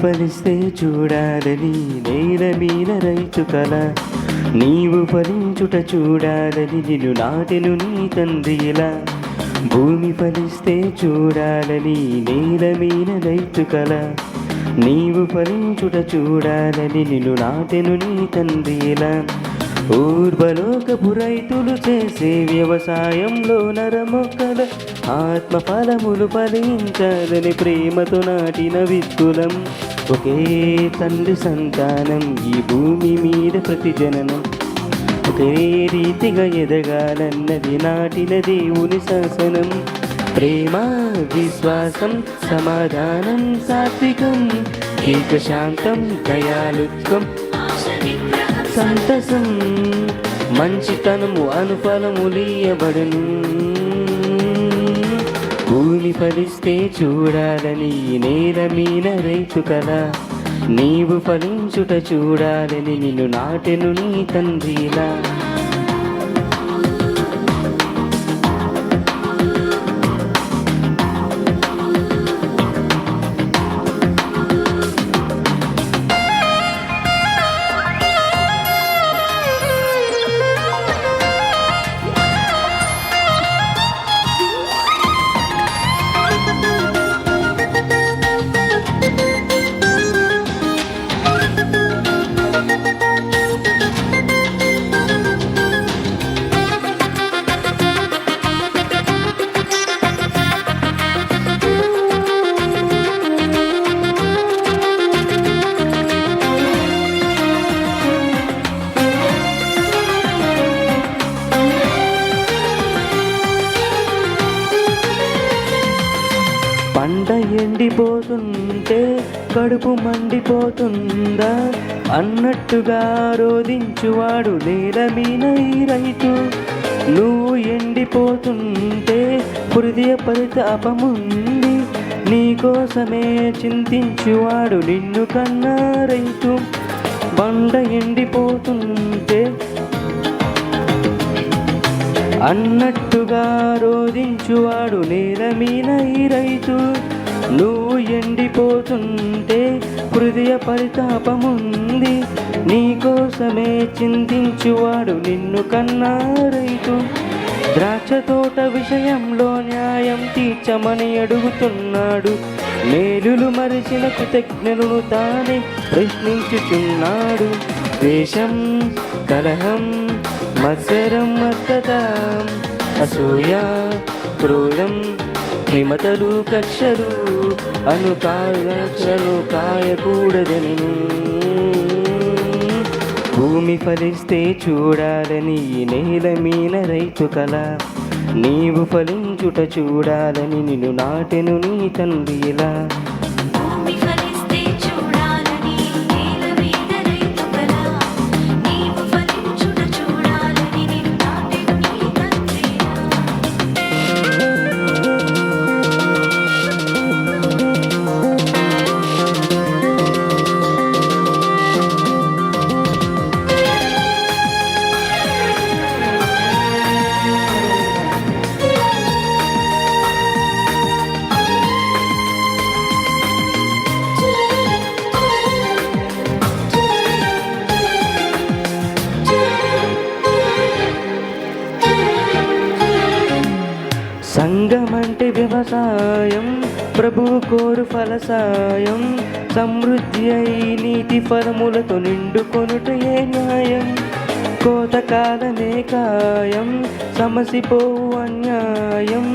ఫలిస్తే చూడాలని నేల మీద రైతు కల, నీవు ఫలించుట చూడాలని నిన్ను నాటెను నీ తండ్రి ఇలా. భూమి ఫలిస్తే చూడాలని నేల మీద రైతు కల, నీవు ఫలించుట చూడాలని నిన్ను నాటెను నీ తండ్రి ఇలా. ఊర్వలోకపు రైతులు చేసే వ్యవసాయంలో నరమొక్కల ఆత్మ ఫలములు ఫలించాలని ప్రేమతో నాటిన విత్తులం. ఒకే తండ్రి సంతానం ఈ భూమి మీద ప్రతి జననం, ఒకే రీతిగా ఎదగాలన్నది నాటిన దేవుని శాసనం. ప్రేమ విశ్వాసం సమాధానం సాత్వికం ఏకశాంతం దయాళుత్వం సంతసం మంచితనము అనుఫలములియబడును. భూమి ఫలిస్తే చూడాలని నేల మీద రైతు కల, నీవు ఫలించుట చూడాలని నిన్ను నాటెను నీ తండ్రిలా. పంట ఎండిపోతుంటే కడుపు మండిపోతుందా అన్నట్టుగా రోధించువాడు నేల మీద ఈ రైతు. నువ్వు ఎండిపోతుంటే హృదయ పరితాపముంది, నీకోసమే చింతించువాడు నిన్ను కన్నా రైతు. పంట ఎండిపోతుంటే అన్నట్టుగా రోధించువాడు నేల మీద ఈ రైతు. నువ్వు ఎండిపోతుంటే హృదయ పరితాపముంది, నీకోసమే చింతించువాడు నిన్ను కన్నా రైతు. ద్రాక్ష తోట విషయంలో న్యాయం తీర్చమని అడుగుతున్నాడు, మేలులు మరిచిన కృతజ్ఞులను తానే ప్రశ్నించుచున్నాడు. ద్వేషం కలహం మత్సరం మత్తత అసూయ క్రోధం హిమతలు కక్షలు అనుకాయలు కాయకూడదని. భూమి ఫలిస్తే చూడాలని నేల మీద రైతు కల, నీవు ఫలించుట చూడాలని నిన్ను నాటెను నీ తండ్రి ఇలా. సంఘమంటే వ్యవసాయం, ప్రభువు కోరు ఫలసాయం, సమృద్ధి అయి నీతి ఫలములతో నిండుకొనుటయే న్యాయం. కోతకాలనే కాయం సమసిపోవు అన్యాయం,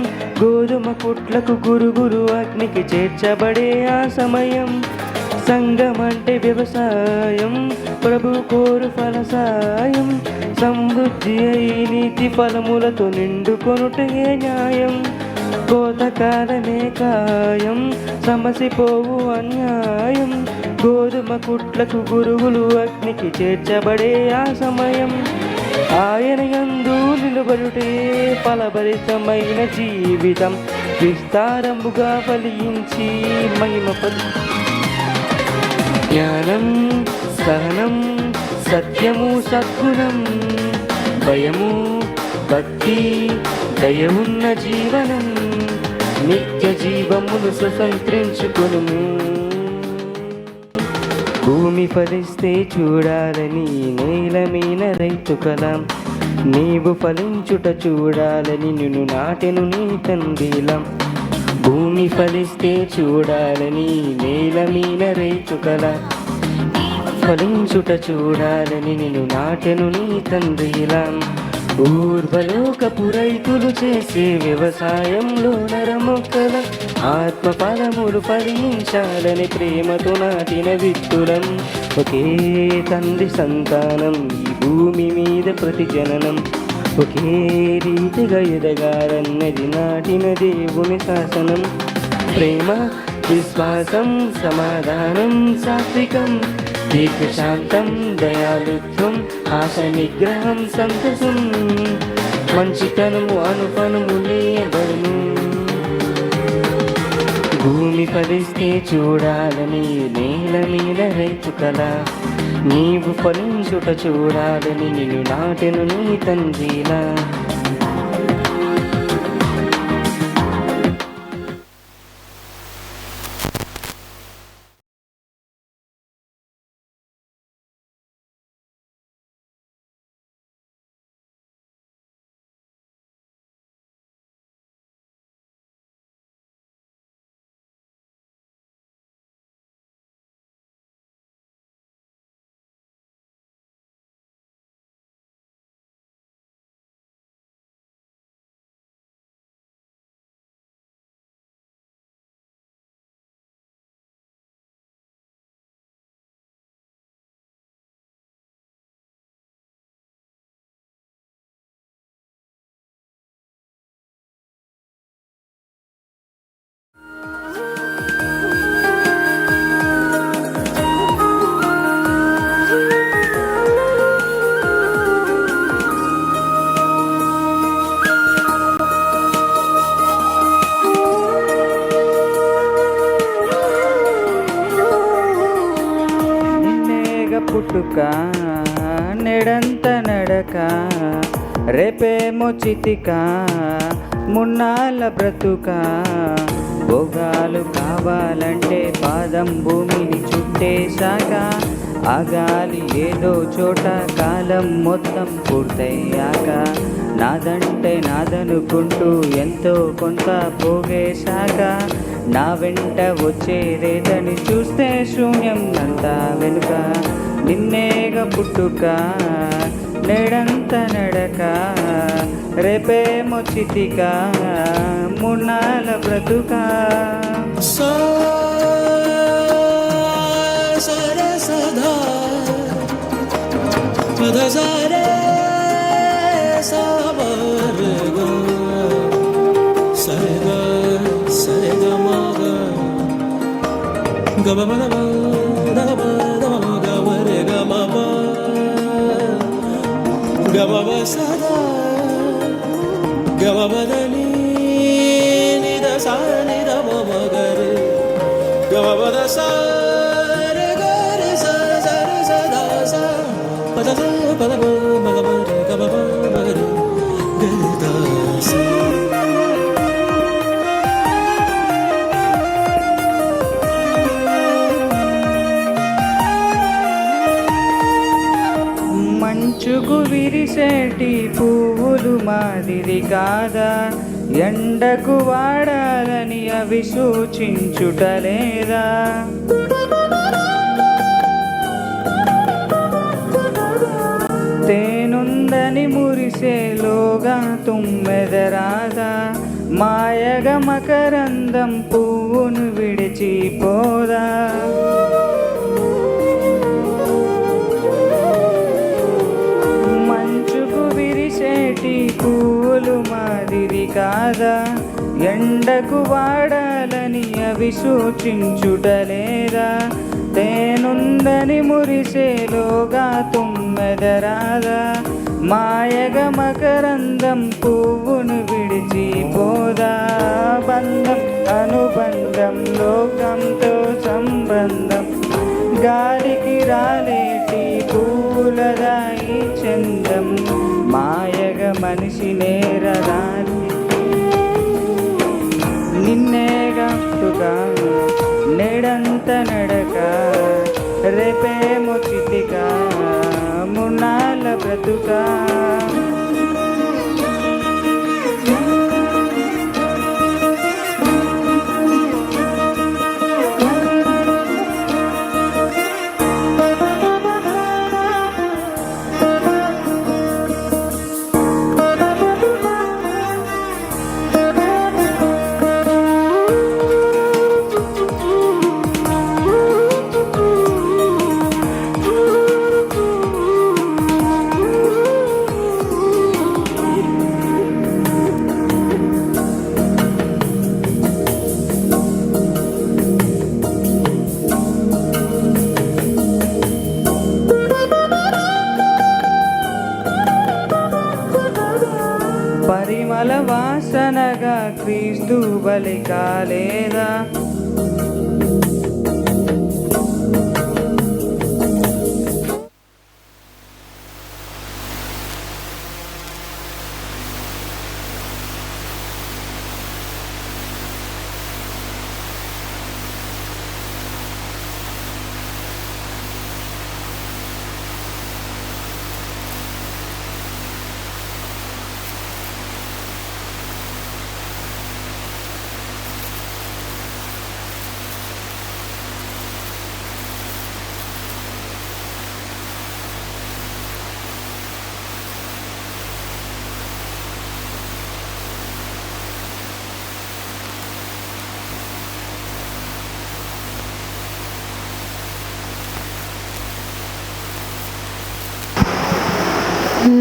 గోధుమ పుట్లకు గురుగురు అగ్నికి చేర్చబడే ఆ సమయం. సంఘమంటే వ్యవసాయం, ప్రభు కోరు ఫలసాయం, సమృద్ధి అయి నీతి ఫలములతో నిండుకొనుటయే న్యాయం. కోతకాలమే కాయం సమసిపోవు అన్యాయం, గోధుమ కుట్లకు గురుగులు అగ్నికి చేర్చబడే ఆ సమయం. ఆయన యందు నిలబడుటే ఫలభరితమైన జీవితం, విస్తారముగా ఫలించి మహిమపడు. జ్ఞానం సహనం సత్యము సద్గుణం, భయము భక్తి దయ ఉన్న జీవనం, నిత్య జీవమును స్వతంత్రించుకొనుము. భూమి ఫలిస్తే చూడాలని నేల మీన రైతు కల నీవు ఫలించుట చూడాలని నిన్ను నాటెను నీ తండ్రిలా భూమి ఫలిస్తే చూడాలని నేల మీన రైతు కల ఫలించుట చూడాలని నిన్ను నాటెను నీ తండ్రిలా ఊర్వలోకపు రైతులు చేసే వ్యవసాయంలో నరమొక్కల ఆత్మ ఫలములు ఫలించాలని ప్రేమతో నాటిన విత్తులం ఒకే తండ్రి సంతానం ఈ భూమి మీద ప్రతి జననం ఒకే రీతిగా ఎదగాలన్నది నాటిన దేవుని శాసనం ప్రేమ విశ్వాసం సమాధానం సాత్వికం దీర్ఘశాంతం దయాళుత్వం ఆశ నిగ్రహం సంతసం మంచితనము అనుపనము నీయబడును భూమి ఫలిస్తే చూడాలని నేల మీద రైతు కల నీవు ఫలించుట చూడాలని నిన్ను నాటెను నీ తండ్రిలా పుట్టుక నెడంత నడక రేపేమో చితిక మున్నాళ్ళ బ్రతుక భోగాలు కావాలంటే పాదం భూమిని చుట్టేశాక ఆగాలి ఏదో చోట కాలం మొత్తం పూర్తయ్యాక నాదంటే నాదనుకుంటూ ఎంతో కొంత పోగేశాక నా వెంట వచ్చేదేదని చూస్తే శూన్యం అంతా వెనుక నిన్నేగా పుట్టుక నేడంత నడక రేపేమో చితిక మున్నాళ్ళ బ్రతుక సదా పదజారే సావర్గ సరగ సరగ మగ గబబన దబ దబ గవరే గమబ గబబ సదా గబబదని నిద సాని దబ మగరే గబబద సా మంచుకు విరిసేటి పువ్వులు మాదిరి కాదా ఎండకు వాడాలని అవి సూచించుటలేదా తేనుందని మురిసేలోగా తుమ్మెదరాదా మాయగా మకరందం పువ్వును విడిచిపోదా మంచుకు విరిసేటి పువ్వులు మాదిరి కాదా ఎండకు వాడాలని అవి సూచించుటలేదా తేనుందని మురిసేలోగా తుమ్మెదరాదా మాయగా మకరందం పువ్వును విడిచిపోదా బంధం అనుబంధం లోకంతో సంబంధం గాలికి రాలేటి పూలదాయి చందం మాయగా మనిషి నేరరాలి నిన్నేగా నేడంత నడక రేపే బ్రతుకా. పరిమళ వాసనగా క్రీస్తు బలి కాలేదా.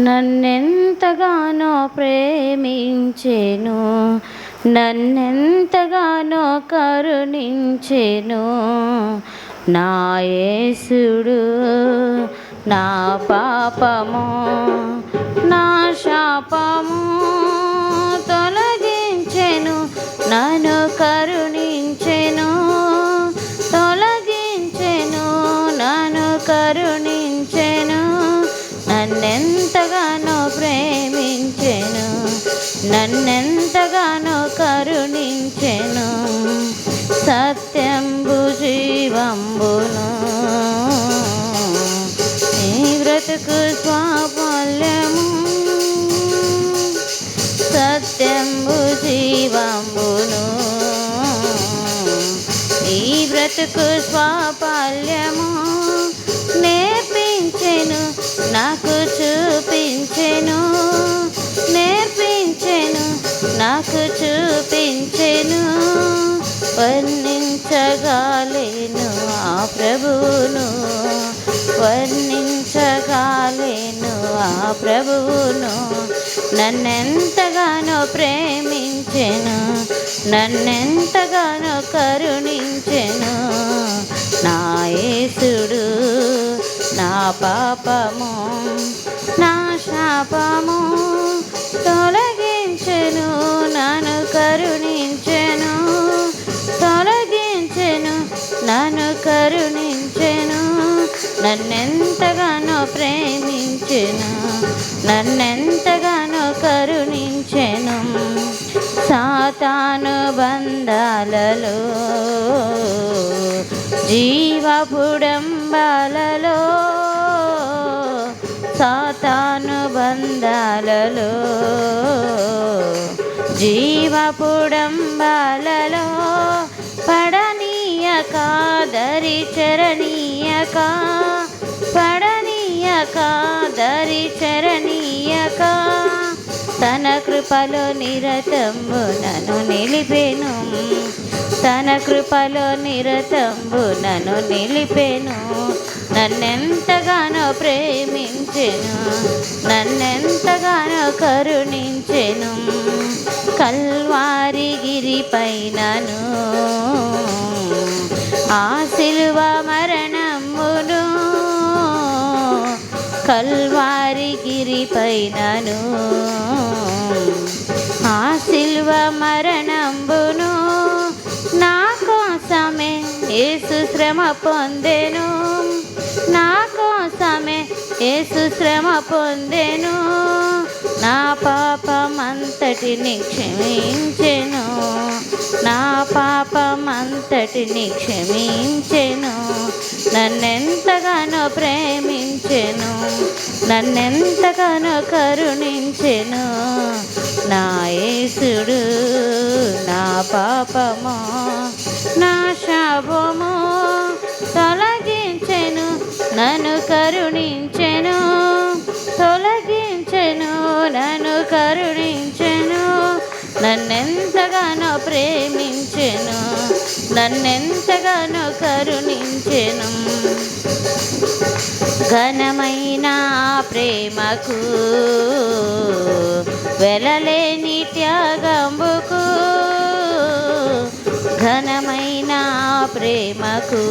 నన్నెంతగానో ప్రేమించెను, నన్నెంతగానో కరుణించెను నా యేసుడు. నా పాపము నా శాపము తొలగించెను, నన్ను కరుణించెను, తొలగించెను, నన్ను కరుణించెను. నన్నెంతగానో ప్రేమించెను, నన్నెంతగానో కరుణించెను. సత్యంబు జీవంబును ఈ బ్రతుకు స్వాఫల్యము. సత్యంబు జీవంబును ఈ బ్రతుకు స్వాఫల్యము. నేర్పించెను నాకు చూపించెను, నేర్పించెను నాకు చూపించెను. వర్ణించగాలేను ఆ ప్రభువును, వర్ణించగాలేను ఆ ప్రభువును. నన్నెంతగానో ప్రేమించెను, నన్నెంతగానో కరుణించెను నా యేసుడు. నా పాపము నా శాపము తొలగించెను, నన్ను కరుణించెను, తొలగించెను, నన్ను కరుణించెను. నన్నెంతగానో ప్రేమించెను, నన్నెంతగానో కరుణించెను. సాతాను బంధాలలో జీవపుడంబాలలో, సాతాను బంధాలలో జీవపుడంబాలలో పడనీయక దరి చరణీయక, పడనీయక దరి చరణీయక. తన కృపలో నిరతంబు నన్ను నిలిపెను, తన కృపలో నిరతంబు నన్ను నిలిపెను. నన్నెంతగానో ప్రేమించెను, నన్నెంతగానో కరుణించెను. కల్వారి గిరిపైనను ఆ శిలువ మరణమును, కల్వారి గిరిపైనను ఆ శిలువ మరణంబును. నా కోసమే యేసు శ్రమ పొందెను, నా కోసమే యేసు శ్రమ పొందెను. నా పాపమంతటిని క్షమించెను, నా పాపమంతటిని క్షమించెను, నన్నెంతగానో ప్రేమించెను, నన్నెంతగానో కరుణించెను. నా యేసుడు నా పాపము నా శాపము తొలగించెను, నన్ను కరుణించెను, తొలగించెను, నన్ను కరుణించెను. నన్నెంతగానో ప్రేమించెను, నన్నెంతగానో కరుణించెను. ఘనమైన ప్రేమకు వెలలేని త్యాగంబుకు, ఘనమైన ప్రేమకు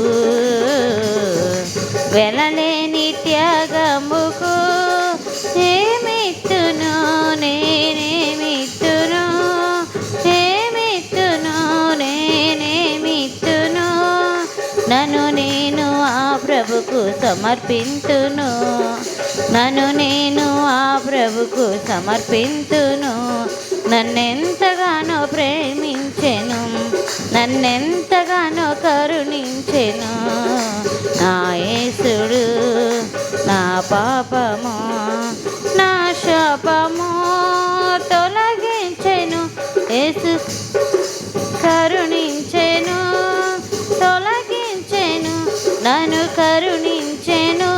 వెలలేని త్యాగంబుకు ఏమిత్తును నేనేమిత్తును, ఏమిత్తును నేనేమిత్తును. నన్ను నేను ఆ ప్రభుకు సమర్పింతును, నన్ను నేను ఆ ప్రభుకు సమర్పింతును. నన్నెంతగానో ప్రేమించెను, నన్నెంతగానో కరుణించెను. నా యేసుడు నా పాపము నా శాపము తొలగించెను, యేసు కరుణించెను, తొలగించెను, నన్ను కరుణించెను.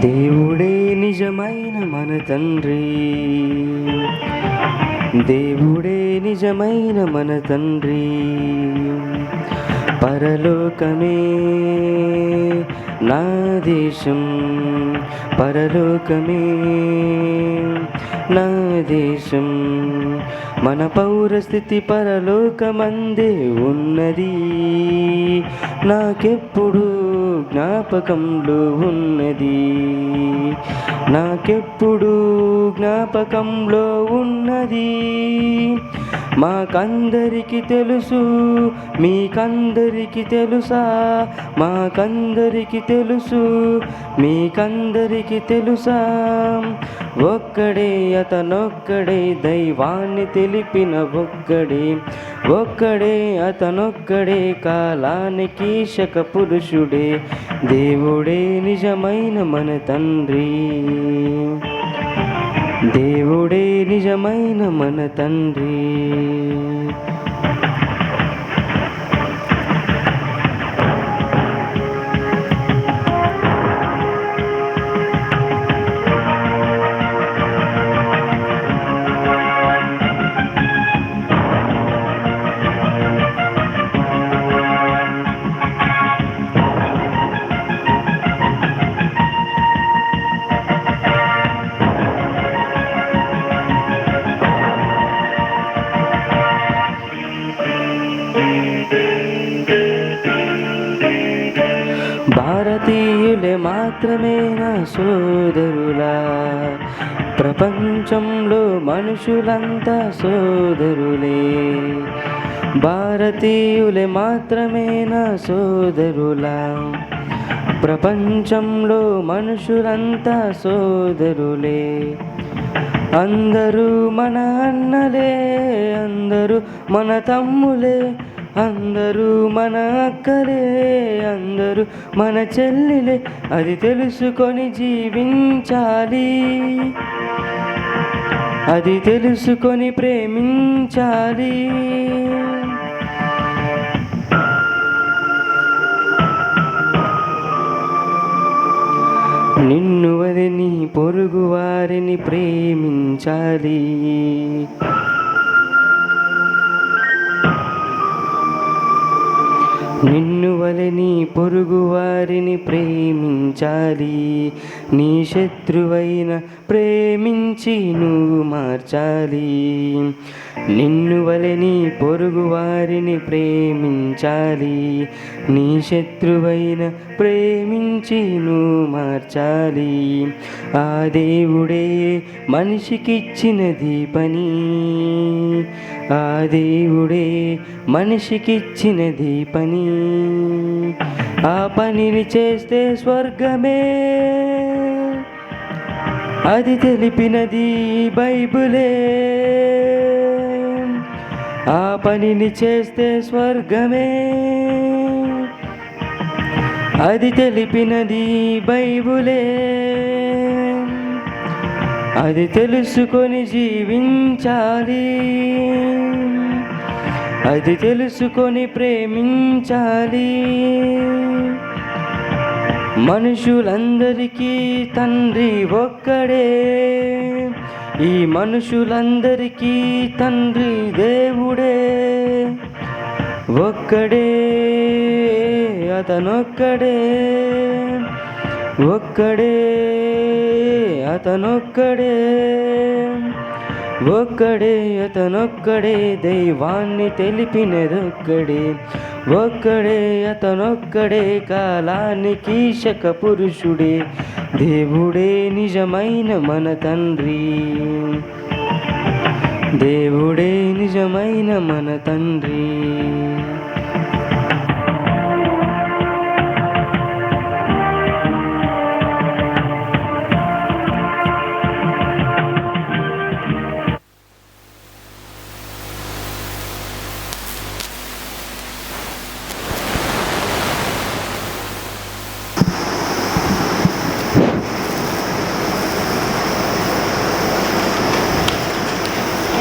దేవుడే నిజమైన మన తండ్రి, దేవుడే నిజమైన మన తండ్రి. పరలోకమే నా దేశం, పరలోకమే నా దేశం. మన పౌరస్థితి పరలోకమందే ఉన్నది, నాకెప్పుడు జ్ఞాపకంలో ఉన్నది, నాకెప్పుడు జ్ఞాపకంలో ఉన్నది. మాకందరికి తెలుసు, మీకందరికి తెలుసా? మాకందరికి తెలుసు, మీకందరికి తెలుసా? ఒక్కడే అతనొక్కడే, దైవాన్ని తెలిపిన ఒక్కడే, ఒక్కడే అతనొక్కడే, కాలానికి శక పురుషుడే. దేవుడే నిజమైన మన తండ్రి, దేవుడే నిజమైన మన తండ్రి. భారతీయులే మాత్రమే నా సోదరులా, ప్రపంచంలో మనుషులంతా సోదరులే. భారతీయులే మాత్రమే నా సోదరులా, ప్రపంచంలో మనుషులంతా సోదరులే. అందరూ మన అన్నలే, అందరూ మన తమ్ములే, అందరూ మన అక్కలే, అందరూ మన చెల్లిలే. అది తెలుసుకొని జీవించాలి, అది తెలుసుకొని ప్రేమించాలి. నిన్ను వదిలి పొరుగు వారిని ప్రేమించాలి, నిన్ను వలె నీ పొరుగు వారిని ప్రేమించాలి. నీ శత్రువైన ప్రేమించి నువ్వు మార్చాలి. నిన్ను వలె నీ పొరుగు వారిని ప్రేమించాలి. నీ శత్రువైన ప్రేమించి నువ్వు మార్చాలి. ఆ దేవుడే మనిషికిచ్చినది పని, ఆ దేవుడే మనిషికిచ్చినది పని. ఆ పనిని చేస్తే స్వర్గమే, అది తెలిపినది బైబిలే. ఆ పనిని చేస్తే స్వర్గమే, అది తెలిపినది బైబిలే. అది తెలుసుకొని జీవించాలి, అది తెలుసుకొని ప్రేమించాలి. మనుషులందరికీ తండ్రి ఒక్కడే, ఈ మనుషులందరికీ తండ్రి దేవుడే. ఒక్కడే అతనొక్కడే, ఒక్కడే అతనొక్కడే, ఒక్కడే అతనొక్కడే, దైవాన్ని తెలిపినదొక్కడే. ఒక్కడే అతనొక్కడే, కాలానికి శక పురుషుడే. దేవుడే నిజమైన మన తండ్రి, దేవుడే నిజమైన మన తండ్రి.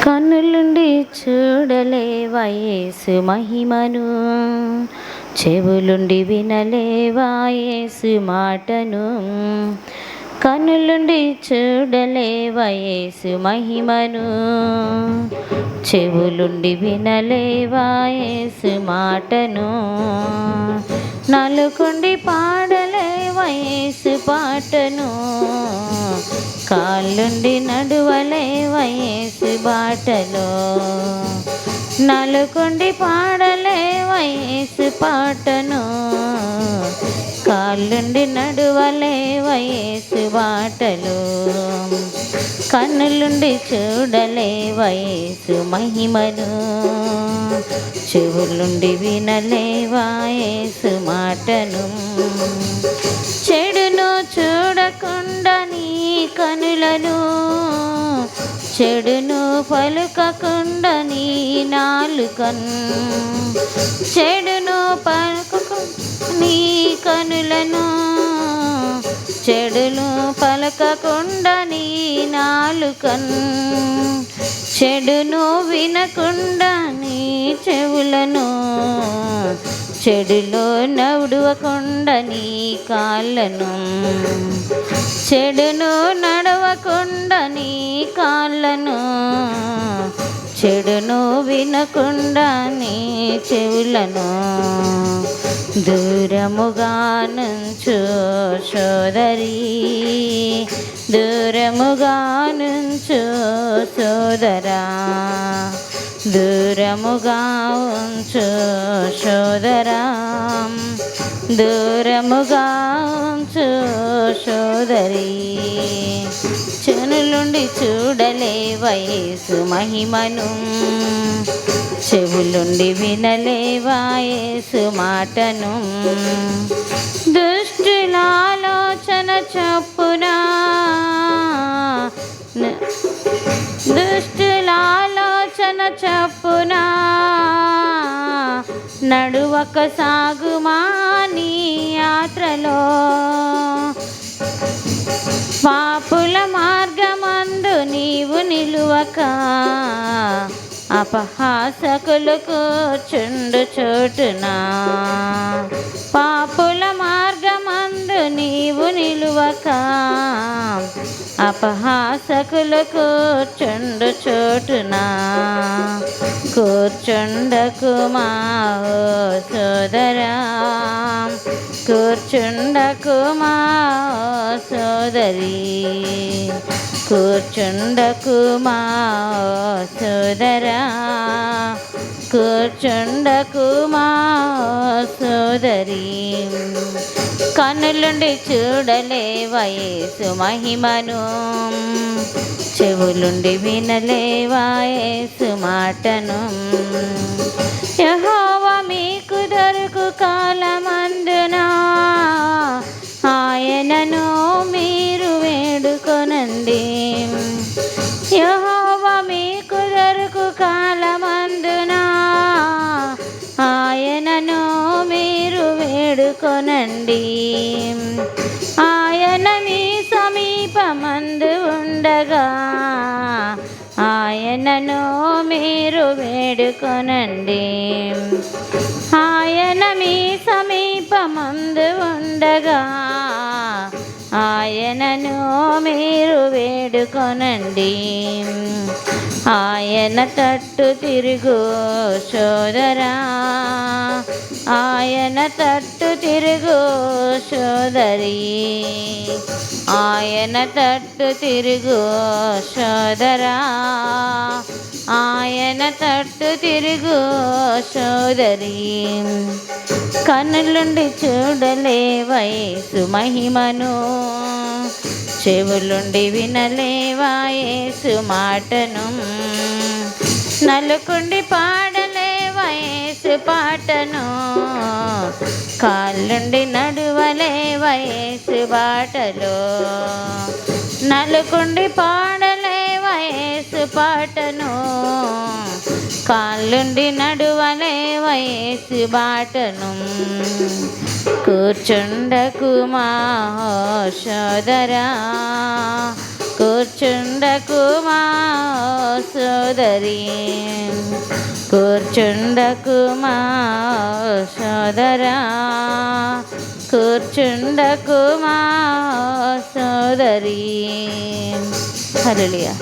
కన్నులుండి చూడలేవా యేసు మహిమను, చెవులుండి వినలేవా యేసు మాటను. కనులుండి చూడలేవా యేసు మహిమను, చెవులుండి వినలేవా యేసు మాటను, నలుకుండి పాడలేవా యేసు పాటను, కాళ్ళుండి నడువలేవా యేసు బాటలో, నలుకుండి పాడలేవా యేసు పాటను, కాళ్ళుండి నడువలేవా యేసు బాటలో, కన్నులుండి చూడలేవా యేసు మహిమను, చెవులుండి వినలేవా యేసు మాటను, చెడును చూడకుండా నీ కనులను, చెడును పలుకకుండా నీ నాలుకను, చెడును పలుకకుండా నీ కనులను, చెడును పలకకుండా నీ నాలుకను, చెడును వినకుండా నీ చెవులను, చెడులో నడువకుండా నీ కాళ్ళను, చెడును నడవకుండా నీ కాళ్ళను, చెడును వినకుండా నీ చెవులను, దూరముగా నుంచు సోదరి, దూరముగా నుంచు సోదరా, దూరముగా ఉంచు సోదరా, దూరముగా ఉంచు సోదరి, చెనులుండి చూడలేవా యేసు మహిమను, చెవులుండి వినలేవా యేసు మాటను, దుష్టుల ఆలోచన చొప్పున, దుష్టుల ఆలోచన చొప్పున నడువక సాగుమా నీ యాత్రలో, పాపుల మార్గమందు నీవు నిలువక, అపహాసకులు కూర్చుండు చోటున, పాపుల మార్గమందు నీవు నిలువక, అపహాసకులు కూర్చుండు చోటున, కూర్చుండకుమా ఓ సోదరా, కూర్చుండకుమా ఓ సోదరి, కూర్చుండకుమా ఓ సోదరా, కూర్చుండకుమా ఓ సోదరి, కన్నులుండి చూడలేవా యేసు మహిమను, చెవులుండి వినలేవా యేసు మాటను, యెహోవా మీకు దొరుకు కాలమందున ఆయనను మీరు వేడుకొనండి, యెహోవా మీకు దొరుకు కాలమందున ఆయనను మీరు వేడుకొనండి, ఆయన మీ సమీపమందు ఉండగా ఆయనను మీరు వేడుకొనండి, ఆయన మీ సమీపమందు ఉండగా ఆయనను మీరు వేడుకొనండి, ఆయన తట్టు తిరుగు సోదరా, ఆయన తట్టు తిరుగు సోదరి, ఆయన తట్టు తిరుగు సోదరా, ఆయన తట్టు తిరుగు సోదరి, కన్నులుండి చూడలేవా యేసు మహిమను, చెవులుండి వినలేవా యేసు మాటను, నలుకుండి పాడలేవా యేసు పాటను, కాళ్ళుండి నడువలేవా యేసు బాటలో, నలుకుండి పాడలేవా యేసు పాటను, కాళ్ళుండి నడువలేవా యేసు బాటను, కూర్చుండకుమా ఓ సోదరా, కూర్చుండకుమా ఓ సోదరి, కూర్చుండకుమా ఓ సోదరా, కూర్చుండకుమా సోదరి. హల్లెలూయా.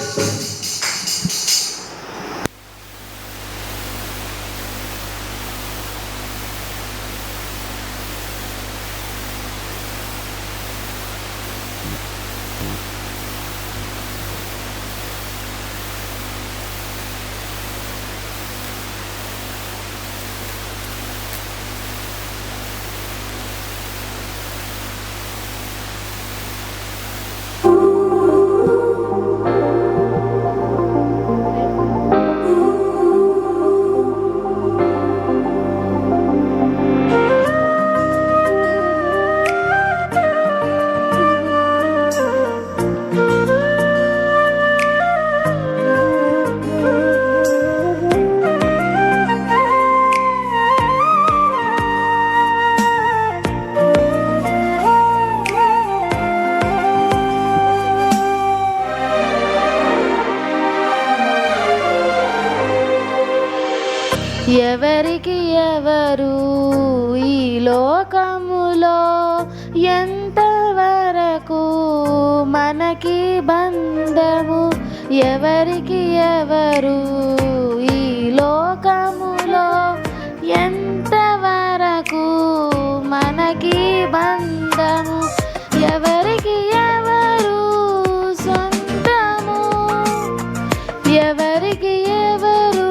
ఎవరికి ఎవరు ఈ లోకములో ఎంతవరకు మనకి బంధము? ఎవరికి ఎవరు ఈ లోకములో ఎంతవరకు మనకి బంధము? ఎవరికి ఎవరు సొంతము? ఎవరికి ఎవరు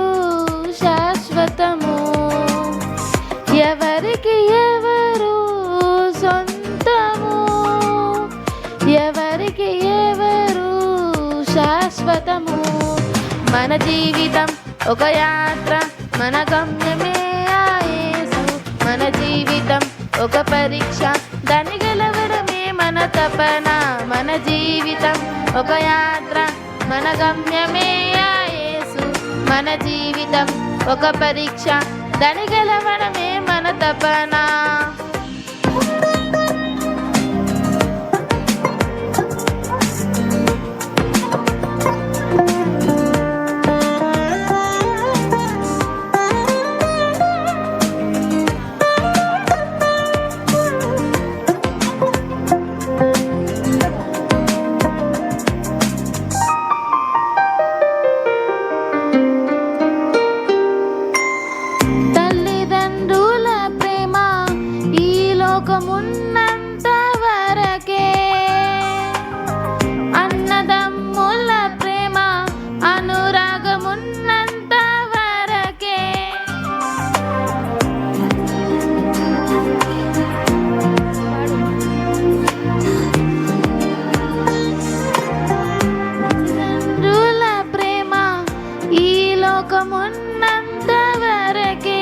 శాశ్వతము? ఎవరికి ఎవరు సొంతము? ఎవరికి ఎవరు శాశ్వతము? మన జీవితం ఒక యాత్ర, మన గమ్యమే ఆ యేసు. మన జీవితం ఒక పరీక్ష, దాన్ని గెలవడమే మన తపన. మన జీవితం ఒక యాత్ర, మన గమ్యమే ఆ యేసు. మన జీవితం ఒక పరీక్ష, దాని గెలవడమే మన తపన. ఉన్నంత వరకే అన్నదమ్ముల ప్రేమ, అనురాగమున్నంత వరకే తండ్రుల ప్రేమ ఈ లోకమున్నంత వరకే.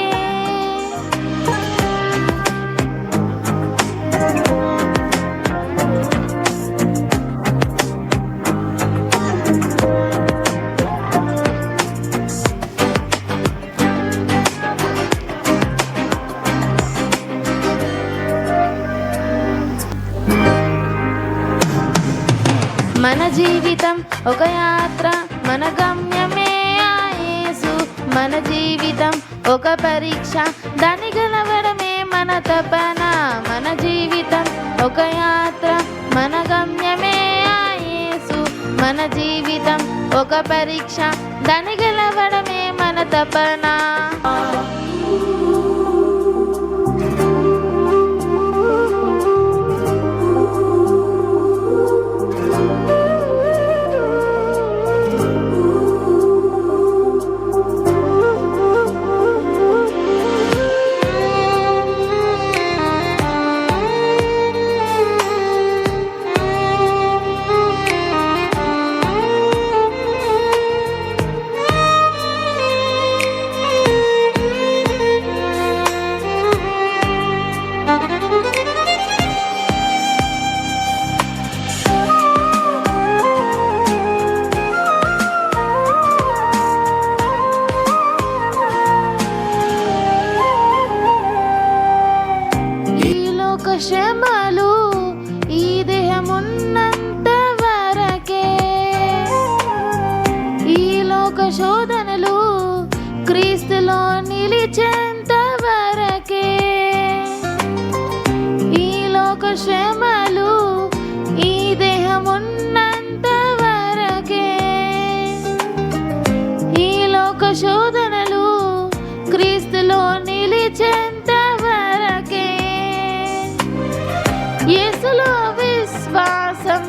మన జీవితం ఒక యాత్ర, మన గమ్యమే ఆ యేసు. మన జీవితం ఒక పరీక్ష, దాన్ని గెలవడమే మన తపన. మన జీవితం ఒక యాత్ర, మన గమ్యమే ఆ యేసు. మన జీవితం ఒక పరీక్ష, దాన్ని గెలవడమే మన తపన. శ్రమలు ఈ దేహమున్నంత వరకే, ఈ లోక శోధనలు క్రీస్తులో నిలిచేంత వరకే. ఈ శ్రమలు ఈ దేహమున్నంత వరకే, ఈ లోక శోధనలు క్రీస్తులో నిలిచేంత వరకే. యేసులో విశ్వాసం,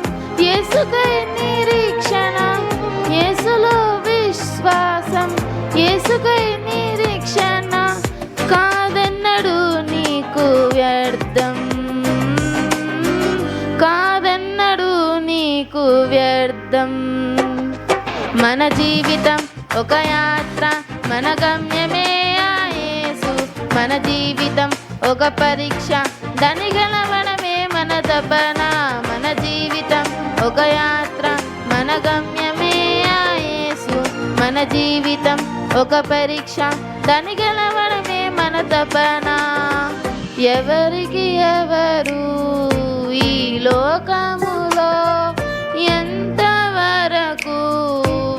యేసుకై నిరీక్షణ, యేసులో విశ్వాసం, యేసుకై నిరీక్షణ కాదన్నడు నీకు వ్యర్థం, కాదన్నడు నీకు వ్యర్థం. మన జీవితం ఒక యాత్ర, మన గమ్యమే ఆ యేసు. మన జీవితం ఒక పరీక్ష, దాని గెలవడమే మన తపన. మన జీవితం ఒక యాత్ర, మన గమ్యమే ఆ యేసు. మన జీవితం ఒక పరీక్ష, దాని గెలవడమే మన తపన. ఎవరికి ఎవరు ఈ లోకములో ఎంతవరకు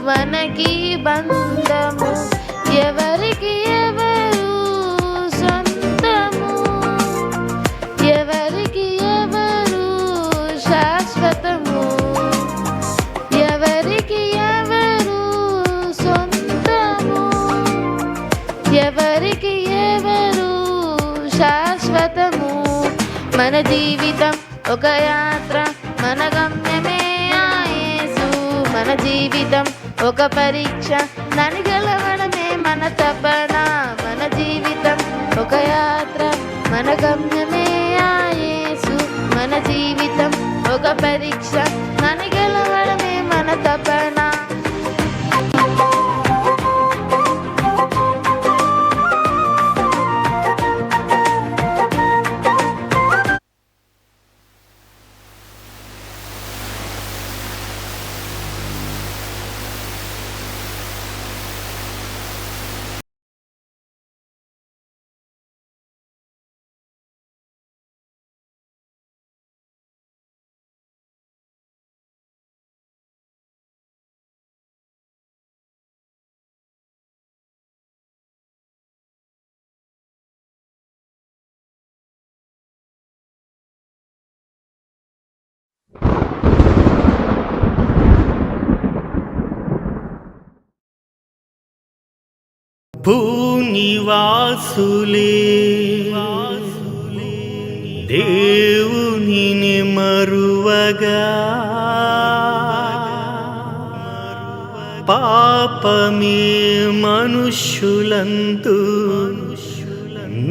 మనకి బంధము, ఎవరికి ఎవరు సొంతము, ఎవరికి ఎవరు శాశ్వతము, ఎవరికి ఎవరు సొంతము, ఎవరికి ఎవరు శాశ్వతము. మన జీవితం ఒక యాత్ర, మన గమ్యమే ఆ యేసు. మన జీవితం ఒక పరీక్ష, దాని గెలవడమే మన తపన. మన జీవితం ఒక యాత్ర, మన గమ్యమే ఆ యేసు. మన జీవితం ఒక పరీక్ష, దాని గెలవడమే మన తపన. భూనివాసులే దేవునిని మరువగా, పాపమే మనుష్యులందు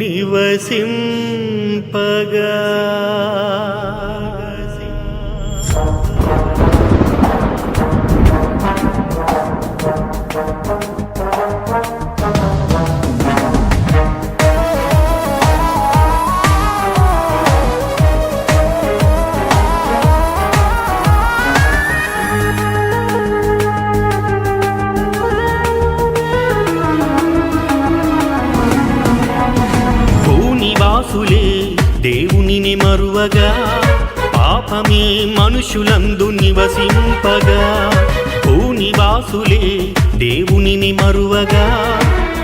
నివసింపగా. దేవునిని మరువగా, పాపమే మనుషులందు నివసింపగా. భూనివాసులే దేవునిని మరువగా,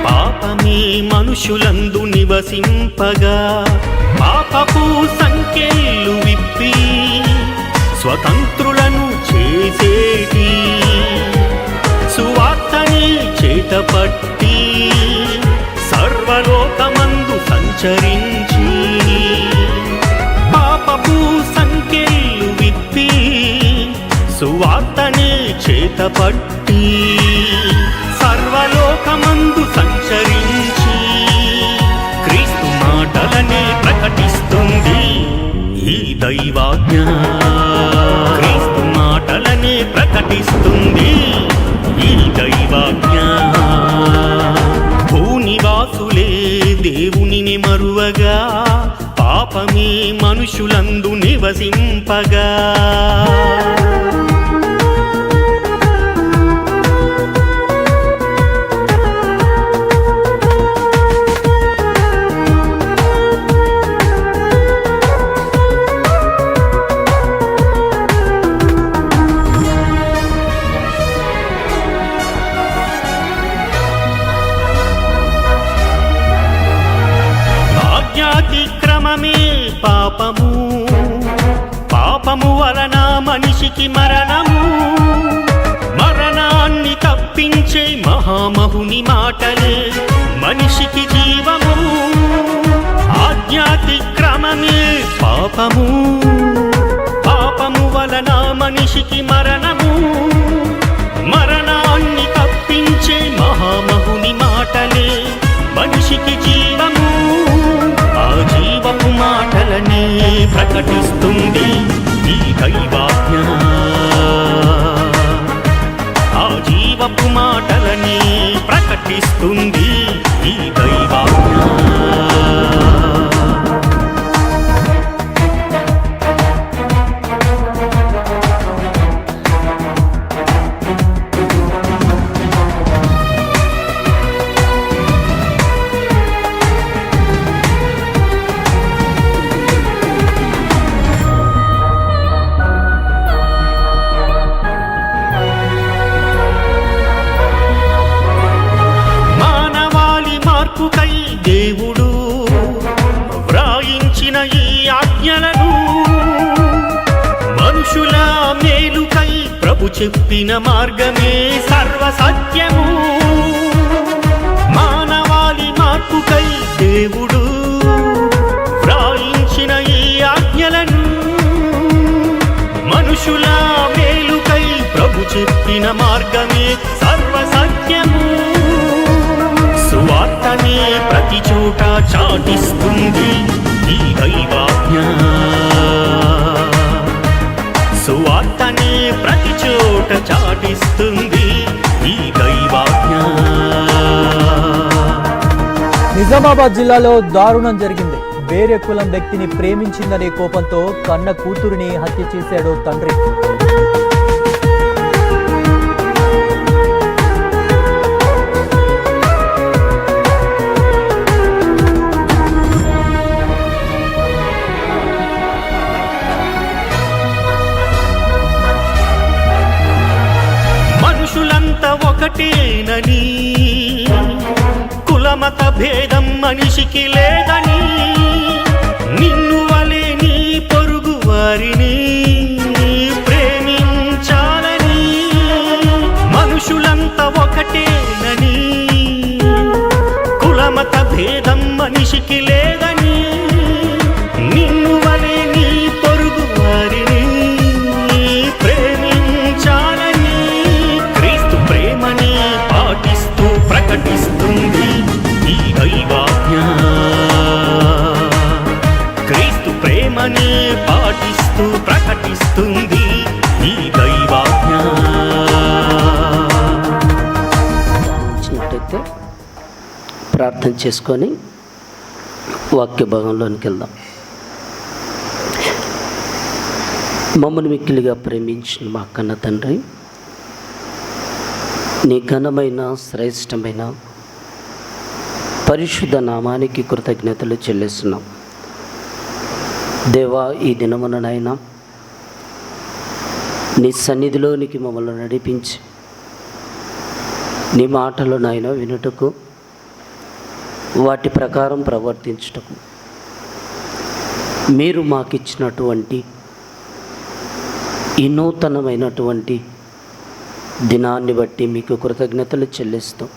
పాపమే మనుషులందు నివసింపగా. పాపపు సంకెళ్ళు విప్పి స్వతంత్రులను చేసేటి సువార్తని చేతపట్టి సర్వలోకమందు సంచరించి, పాపపు సంకెళ్ళు విప్పి సువార్తనే చేతపట్టి సర్వలోకమందు సంచరించి క్రీస్తు మాటలనే ప్రకటిస్తుంది ఈ దైవాజ్ఞ. క్రీస్తు మాటలనే ప్రకటిస్తుంది ఈ దైవాజ్ఞ. భూనివాసులే దేవునిని మరువగా, పాపమే మనుషులందు నివసింపగా. ఆజ్ఞాతిక్రమమే పాపము, మనిషికి మరణము, మరణాన్ని తప్పించే మహామహుని మాటలే మనిషికి జీవము. ఆజ్ఞాతిక్రమమే పాపము, పాపము వలన మనిషికి మరణము, మరణాన్ని తప్పించే మహామహుని మాటలే మనిషికి జీవము. ఆ జీవపు మాటలనే ప్రకటిస్తుంది ఈ దైవాజ్ఞ. ఆ జీవపు మాటలనే ప్రకటిస్తుంది ఈ దైవాజ్ఞ. దేవుడు వ్రాయించిన ఈ ఆజ్ఞలను మనుషుల మేలుకై ప్రభు చెప్పిన మార్గమే సర్వసత్యము. మానవాళి మార్పుకై దేవుడు వ్రాయించిన ఈ ఆజ్ఞలను మనుషుల మేలుకై ప్రభు చెప్పిన మార్గమే సర్వసత్యము. సువార్తనే ప్రతి చోట చాటిస్తుంది ఈ దైవాజ్ఞ. సువార్తనే ప్రతి చోట చాటిస్తుంది ఈ దైవాజ్ఞ. నిజామాబాద్ జిల్లాలో దారుణం జరిగింది. వేరే కులం వ్యక్తిని ప్రేమించిందనే కోపంతో కన్న కూతురిని హత్య చేశాడు తండ్రి. మనుషులంతా ఒకటేనని, కులమత భేదం మనిషికి లేదని, నిన్ను వలె నీ పొరుగు వారిని ప్రేమించాలని. మనుషులంతా ఒకటేనని, కులమత భేదం మనిషికి లేదని, నిన్ను వలె నీ పొరుగు వారిని ప్రేమించాలని. క్రీస్తు ప్రేమని పాటిస్తూ ప్రకటిస్తుంది ఈ దైవాజ్ఞ. క్రీస్తు ప్రేమని పాటిస్తూ ప్రకటిస్తుంది ఈ దైవాజ్ఞ. వచ్చినట్టయితే ప్రార్థన చేసుకొని వాక్య భాగంలోనికి వెళ్దాం. మమ్మల్ని మిక్కిలిగా ప్రేమించిన మా కన్న తండ్రి, నీ ఘనమైన శ్రేష్టమైన పరిశుద్ధ నామానికి కృతజ్ఞతలు చెల్లిస్తున్నాం. దేవా, ఈ దినముననైనా నీ సన్నిధిలోనికి మమ్మల్ని నడిపించి నీ మాటలనైనా వినుటకు, వాటి ప్రకారం ప్రవర్తించుటకు మీరు మాకిచ్చినటువంటి ఈ నూతనమైనటువంటి దినాన్ని బట్టి మీకు కృతజ్ఞతలు చెల్లిస్తాం.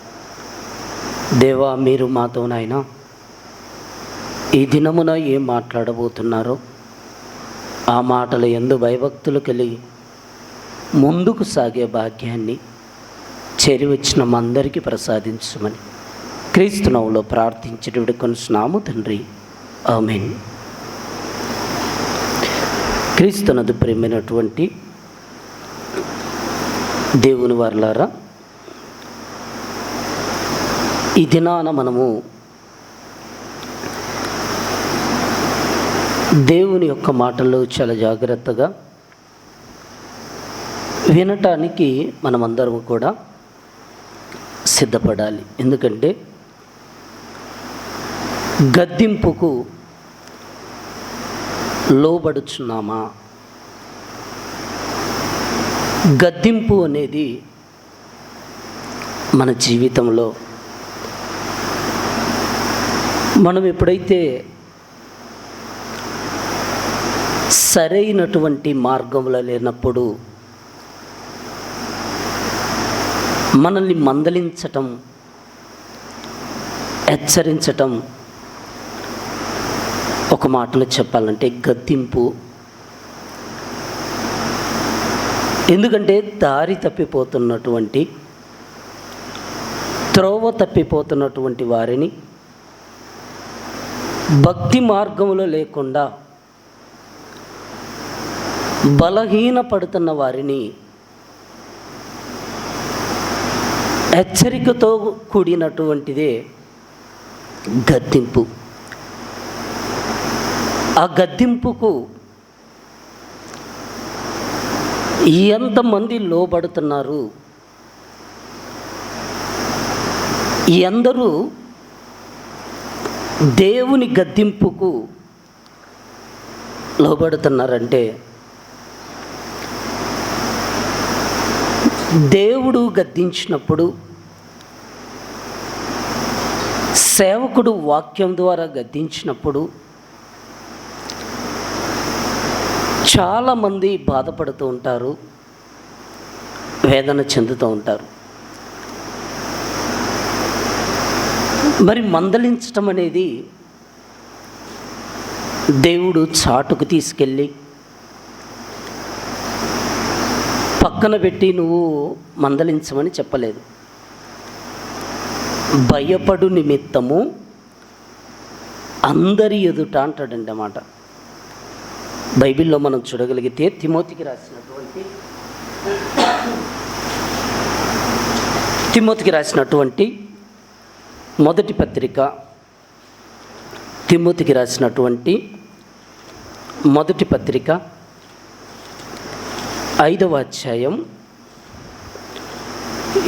దేవా, మీరు మాతోనైనా ఈ దినమున ఏం మాట్లాడబోతున్నారో ఆ మాటల యందు భయభక్తులు కలిగి ముందుకు సాగే భాగ్యాన్ని చేరివచ్చిన మందరికీ ప్రసాదించమని క్రీస్తు నామములో ప్రార్థించి వేడుకొనుచున్నాము తండ్రి, ఆమేన్. క్రీస్తునందు ప్రియమైనటువంటి దేవుని వారలారా, ఈ దినాన మనము దేవుని యొక్క మాటల్లో చాలా జాగ్రత్తగా వినటానికి మనమందరం కూడా సిద్ధపడాలి. ఎందుకంటే గద్దింపుకు లోబడుచున్నామా? గద్దింపు అనేది మన జీవితంలో మనం ఎప్పుడైతే సరైనటువంటి మార్గంలో లేనప్పుడు మనల్ని మందలించటం, హెచ్చరించటం, ఒక మాటలో చెప్పాలంటే గద్దింపు. ఎందుకంటే దారి తప్పిపోతున్నటువంటి, త్రోవ తప్పిపోతున్నటువంటి వారిని, భక్తి మార్గంలో లేకుండా బలహీనపడుతున్న వారిని హెచ్చరికతో కూడినటువంటిదే గద్దింపు. ఆ గద్దింపుకు ఎంతమంది లోబడుతున్నారు? ఎందరూ దేవుని గద్దింపుకు లోబడుతున్నారంటే, దేవుడు గద్దించినప్పుడు, సేవకుడు వాక్యం ద్వారా గద్దించినప్పుడు చాలామంది బాధపడుతూ ఉంటారు, వేదన చెందుతూ ఉంటారు. మరి మందలించటం అనేది దేవుడు చాటుకు తీసుకెళ్ళి పక్కన పెట్టి నువ్వు మందలించమని చెప్పలేదు. భయపడు నిమిత్తము అందరి ఎదుట అంటాడండి అన్నమాట. బైబిల్లో మనం చూడగలిగితే తిమోతికి రాసినటువంటి మొదటి పత్రిక, తిమోతికి రాసినటువంటి మొదటి పత్రిక 5వ అధ్యాయం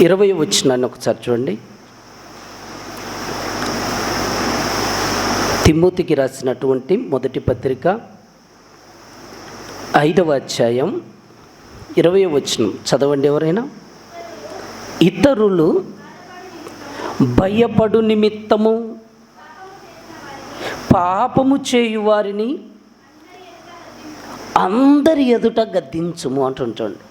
20వ వచనాన్ని ఒకసారి చూడండి. తిమోతికి రాసినటువంటి మొదటి పత్రిక 5వ అధ్యాయం 20వ వచనం చదవండి ఎవరైనా. ఇతరులు భయపడు నిమిత్తము పాపము చేయు వారిని అందరి ఎదుట గద్దించుము అంటుంటండి.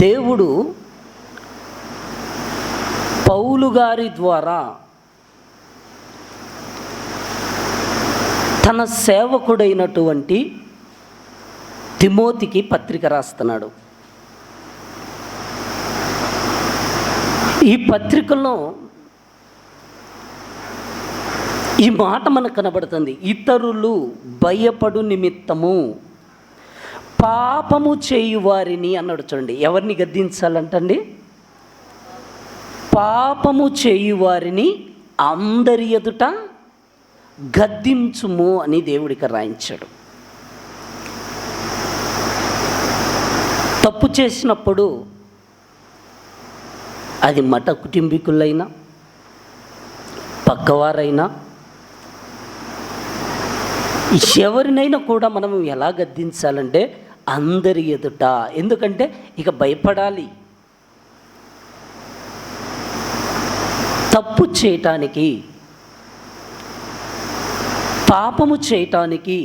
దేవుడు పౌలు గారి ద్వారా తన సేవకుడైనటువంటి తిమోతికి పత్రిక రాస్తున్నాడు. ఈ పత్రికలో ఈ మాట మనకు కనబడుతుంది. ఇతరులు భయపడు నిమిత్తము పాపము చేయు వారిని అన్నాడు. చూడండి, ఎవరిని గద్దించాలంటండి? పాపము చేయు వారిని అందరి ఎదుట గద్దించుము అని దేవుడికి రాయించాడు. తప్పు చేసినప్పుడు అది మత కుటుంబీకులైనా పక్కవారైనా ఎవరినైనా కూడా మనం ఎలా గద్దించాలంటే అందరి ఎదుట. ఎందుకంటే ఇక భయపడాలి. తప్పు చేయటానికి, పాపము చేయటానికి,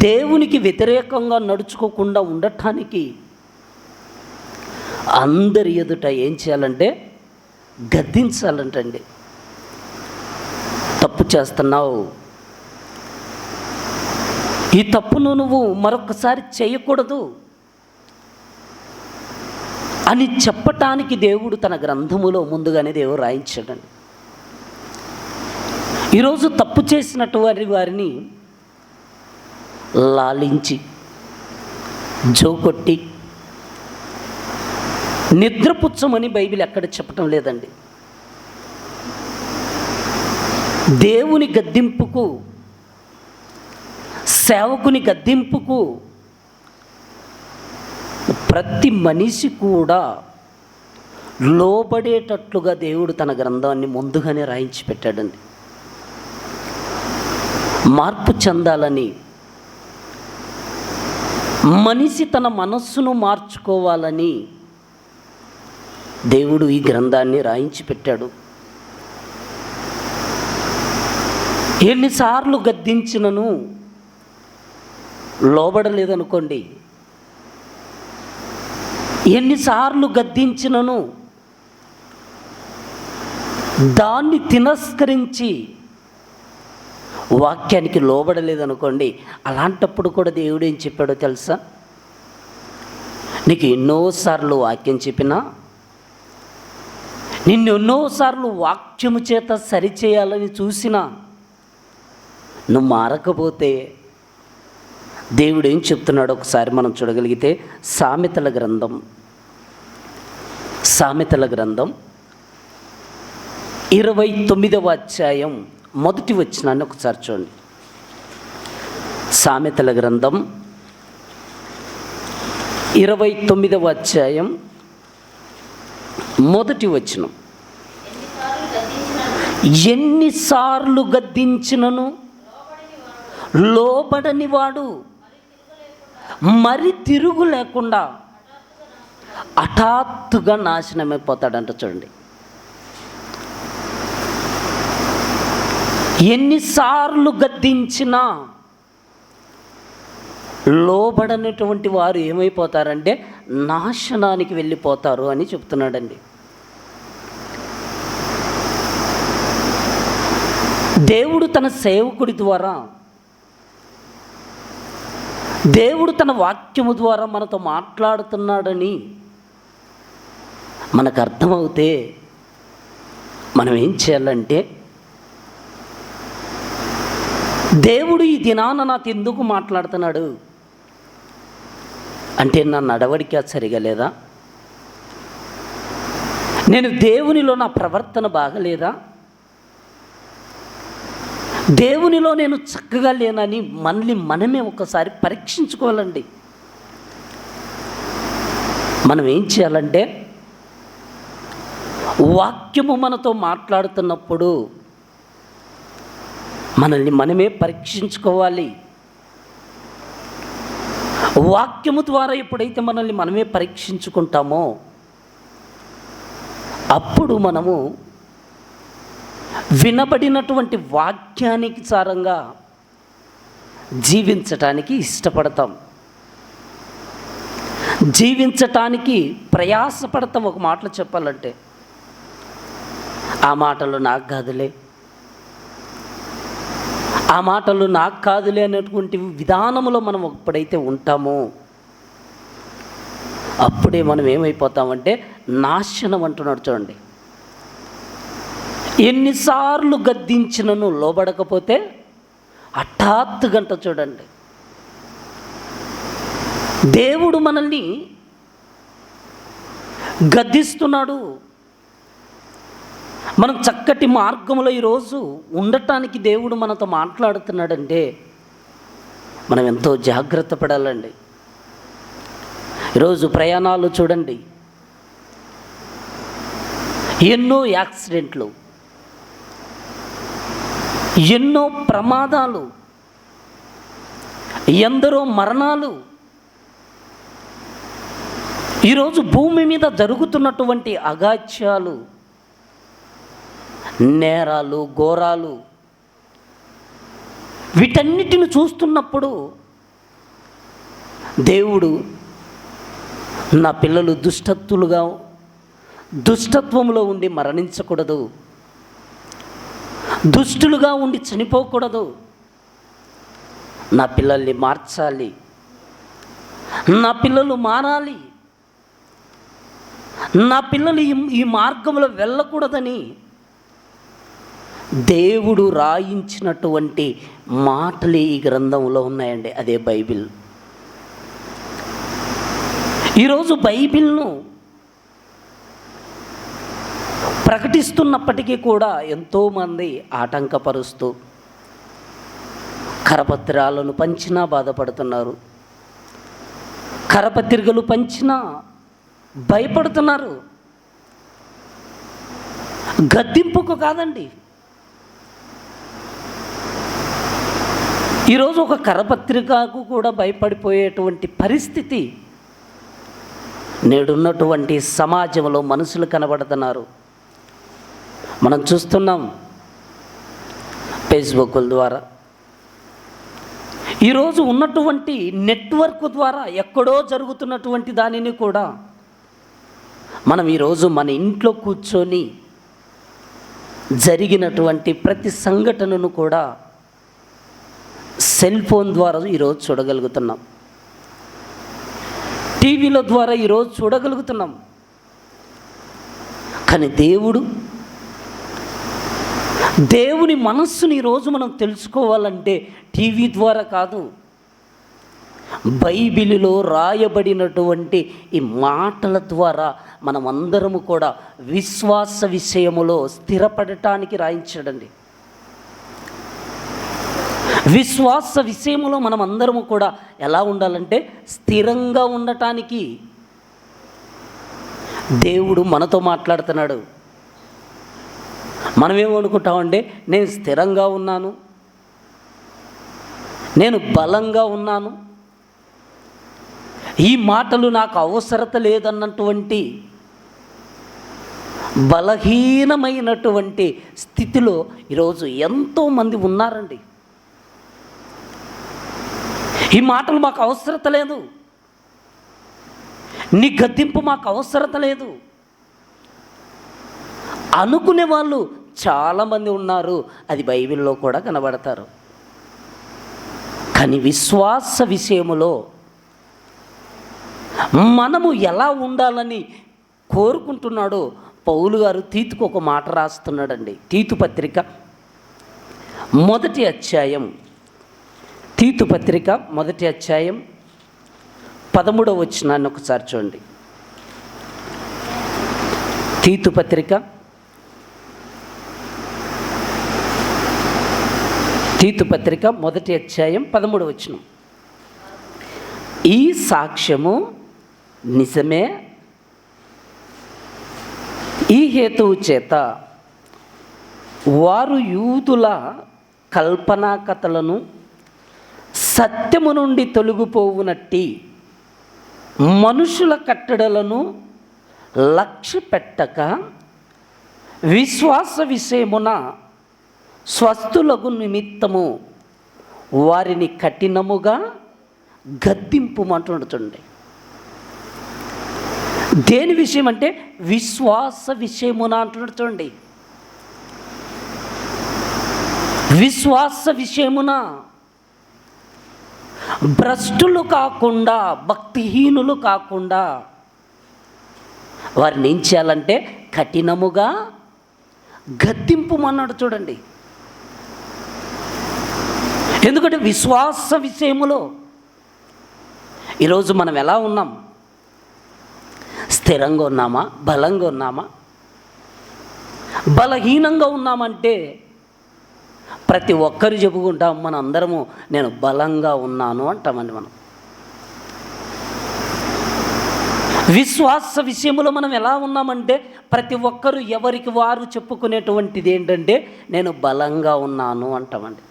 దేవునికి వ్యతిరేకంగా నడుచుకోకుండా ఉండటానికి అందరి ఎదుట ఏం చేయాలంటే గద్దించాలంటండి. తప్పు చేస్తున్నావు, ఈ తప్పును నువ్వు మరొకసారి చేయకూడదు అని చెప్పటానికి దేవుడు తన గ్రంథములో ముందుగానే దేవుడు రాయించాడండి. ఈరోజు తప్పు చేసినటువంటి వారిని లాలించి జోకొట్టి నిద్రపుచ్చమని బైబిల్ ఎక్కడ చెప్పటం లేదండి. దేవుని గద్దింపుకు, సేవకుని గద్దింపుకు ప్రతి మనిషి కూడా లోబడేటట్లుగా దేవుడు తన గ్రంథాన్ని ముందుగానే రాయించి పెట్టాడండి. మార్పు చెందాలని, మనిషి తన మనస్సును మార్చుకోవాలని దేవుడు ఈ గ్రంథాన్ని రాయించి పెట్టాడు. ఎన్నిసార్లు గద్దించినను లోబడలేదనుకోండి, ఎన్నిసార్లు గద్దించినను దాన్ని తిరస్కరించి వాక్యానికి లోబడలేదనుకోండి, అలాంటప్పుడు కూడా దేవుడు ఏం చెప్పాడో తెలుసా? నీకు ఎన్నోసార్లు వాక్యం చెప్పినా, నిన్ను ఎన్నోసార్లు వాక్యము చేత సరిచేయాలని చూసినా నువ్వు మారకపోతే దేవుడు ఏం చెప్తున్నాడో ఒకసారి మనం చూడగలిగితే సామెతల గ్రంథం 29వ అధ్యాయం మొదటి వచనాన్ని ఒకసారి చూడండి. సామెతల గ్రంథం 29వ అధ్యాయం మొదటి వచనం. ఎన్నిసార్లు గద్దించినను లోబడని వాడు మరి తిరుగు లేకుండా హఠాత్తుగా నాశనమైపోతాడంట. చూడండి, ఎన్నిసార్లు గద్దించినా లోబడనటువంటి వారు ఏమైపోతారంటే నాశనానికి వెళ్ళిపోతారు అని చెప్తున్నాడండి. దేవుడు తన సేవకుడి ద్వారా, దేవుడు తన వాక్యము ద్వారా మనతో మాట్లాడుతున్నాడని మనకు అర్థమవుతే మనం ఏం చేయాలంటే, దేవుడు ఈ దినాన నాతో ఎందుకు మాట్లాడుతున్నాడు అంటే, నా నడవడిక సరిగా లేదా, నేను దేవునిలో నా ప్రవర్తన బాగలేదా, దేవునిలో నేను చక్కగా లేనని మనమే ఒకసారి పరీక్షించుకోవాలండి. మనం ఏం చేయాలంటే, వాక్యము మనతో మాట్లాడుతున్నప్పుడు మనల్ని మనమే పరీక్షించుకోవాలి. వాక్యము ద్వారా ఎప్పుడైతే మనల్ని మనమే పరీక్షించుకుంటామో అప్పుడు మనము వినబడినటువంటి వాక్యానికి సారంగా జీవించటానికి ఇష్టపడతాం, జీవించటానికి ప్రయాసపడతాం. ఒక మాటలో చెప్పాలంటే, ఆ మాటలు నాకు కాదులే, ఆ మాటలు నాకు కాదులే అనేటువంటి విధానంలో మనం ఎప్పుడైతే ఉంటామో అప్పుడే మనం ఏమైపోతామంటే నాశనం అంటున్నాడు. చూడండి, ఎన్నిసార్లు గద్దించినను లోబడకపోతే హఠాత్తుగంట. చూడండి, దేవుడు మనల్ని గద్దిస్తున్నాడు. మనం చక్కటి మార్గంలో ఈరోజు ఉండటానికి దేవుడు మనతో మాట్లాడుతున్నాడంటే మనం ఎంతో జాగ్రత్త పడాలండి. ఈరోజు ప్రయాణాలు చూడండి, ఎన్నో యాక్సిడెంట్లు, ఎన్నో ప్రమాదాలు, ఎందరో మరణాలు. ఈరోజు భూమి మీద జరుగుతున్నటువంటి అగాత్యాలు, నేరాలు, ఘోరాలు, వీటన్నిటిని చూస్తున్నప్పుడు దేవుడు నా పిల్లలు దుష్టత్వంలో ఉండి మరణించకూడదు, దుష్టులుగా ఉండి చనిపోకూడదు, నా పిల్లల్ని మార్చాలి, నా పిల్లలు మారాలి, నా పిల్లలు ఈ మార్గంలో వెళ్ళకూడదని దేవుడు రాయించినటువంటి మాటలు ఈ గ్రంథంలో ఉన్నాయండి. అదే బైబిల్. ఈరోజు బైబిల్ను ప్రకటిస్తున్నప్పటికీ కూడా ఎంతోమంది ఆటంకపరుస్తూ కరపత్రాలను పంచినా బాధపడుతున్నారు, కరపత్రికలు పంచినా భయపడుతున్నారు. గద్దింపుకు కాదండి, ఈరోజు ఒక కరపత్రికకు కూడా భయపడిపోయేటువంటి పరిస్థితి నేడున్నటువంటి సమాజంలో మనుషులు కనబడుతున్నారు. మనం చూస్తున్నాం ఫేస్బుక్ల ద్వారా, ఈరోజు ఉన్నటువంటి నెట్వర్క్ ద్వారా ఎక్కడో జరుగుతున్నటువంటి దానిని కూడా మనం ఈరోజు మన ఇంట్లో కూర్చొని జరిగినటువంటి ప్రతి సంఘటనను కూడా సెల్ ఫోన్ ద్వారా ఈరోజు చూడగలుగుతున్నాం, టీవీల ద్వారా ఈరోజు చూడగలుగుతున్నాం. కానీ దేవుని మనస్సుని ఈరోజు మనం తెలుసుకోవాలంటే టీవీ ద్వారా కాదు, బైబిలులో రాయబడినటువంటి ఈ మాటల ద్వారా మనం అందరము కూడా విశ్వాస విషయములో స్థిరపడటానికి రాయించాడండి. విశ్వాస విషయంలో మనం అందరము కూడా ఎలా ఉండాలంటే స్థిరంగా ఉండటానికి దేవుడు మనతో మాట్లాడుతున్నాడు. మనమేమనుకుంటామంటే నేను స్థిరంగా ఉన్నాను, నేను బలంగా ఉన్నాను, ఈ మాటలు నాకు అవసరత లేదన్నటువంటి బలహీనమైనటువంటి స్థితిలో ఈరోజు ఎంతోమంది ఉన్నారండి. ఈ మాటలు మాకు అవసరత లేదు, నీ గద్దింపు మాకు అవసరత లేదు అనుకునే వాళ్ళు చాలామంది ఉన్నారు. అది బైబిల్లో కూడా కనబడతారు. కానీ విశ్వాస విషయములో మనము ఎలా ఉండాలని కోరుకుంటున్నాడో పౌలు గారు తీతుకు ఒక మాట రాస్తున్నాడండి. తీతు పత్రిక 1వ అధ్యాయం, తీతు పత్రిక 1వ అధ్యాయం 13వ వచనాన్ని ఒకసారి చూడండి. తీతు పత్రిక 1వ అధ్యాయం 13వ వచనం. ఈ సాక్ష్యము నిజమే, ఈ హేతువు చేత వారు యూదుల కల్పనా కథలను సత్యము నుండి తొలగిపోవునట్టి మనుషుల కట్టడలను లక్ష్య పెట్టక విశ్వాస విషయమున స్వస్థులకు నిమిత్తము వారిని కఠినముగా గద్దింపుమంటుండీ. దేని విషయం అంటే విశ్వాస విషయమున అంటుండీ. విశ్వాస విషయమున భ్రష్టులు కాకుండా, భక్తిహీనులు కాకుండా వారిని ఏం చేయాలంటే కఠినముగా గద్దింపుమన్నాడు. చూడండి, ఎందుకంటే విశ్వాస విషయములో ఈరోజు మనం ఎలా ఉన్నాం? స్థిరంగా ఉన్నామా? బలంగా ఉన్నామా? బలహీనంగా ఉన్నామంటే ప్రతి ఒక్కరు చెప్పుకుంటాం, మన అందరము నేను బలంగా ఉన్నాను అంటామండి. మనం విశ్వాస విషయంలో మనం ఎలా ఉన్నామంటే ప్రతి ఒక్కరు ఎవరికి వారు చెప్పుకునేటువంటిది ఏంటంటే నేను బలంగా ఉన్నాను అంటామండి.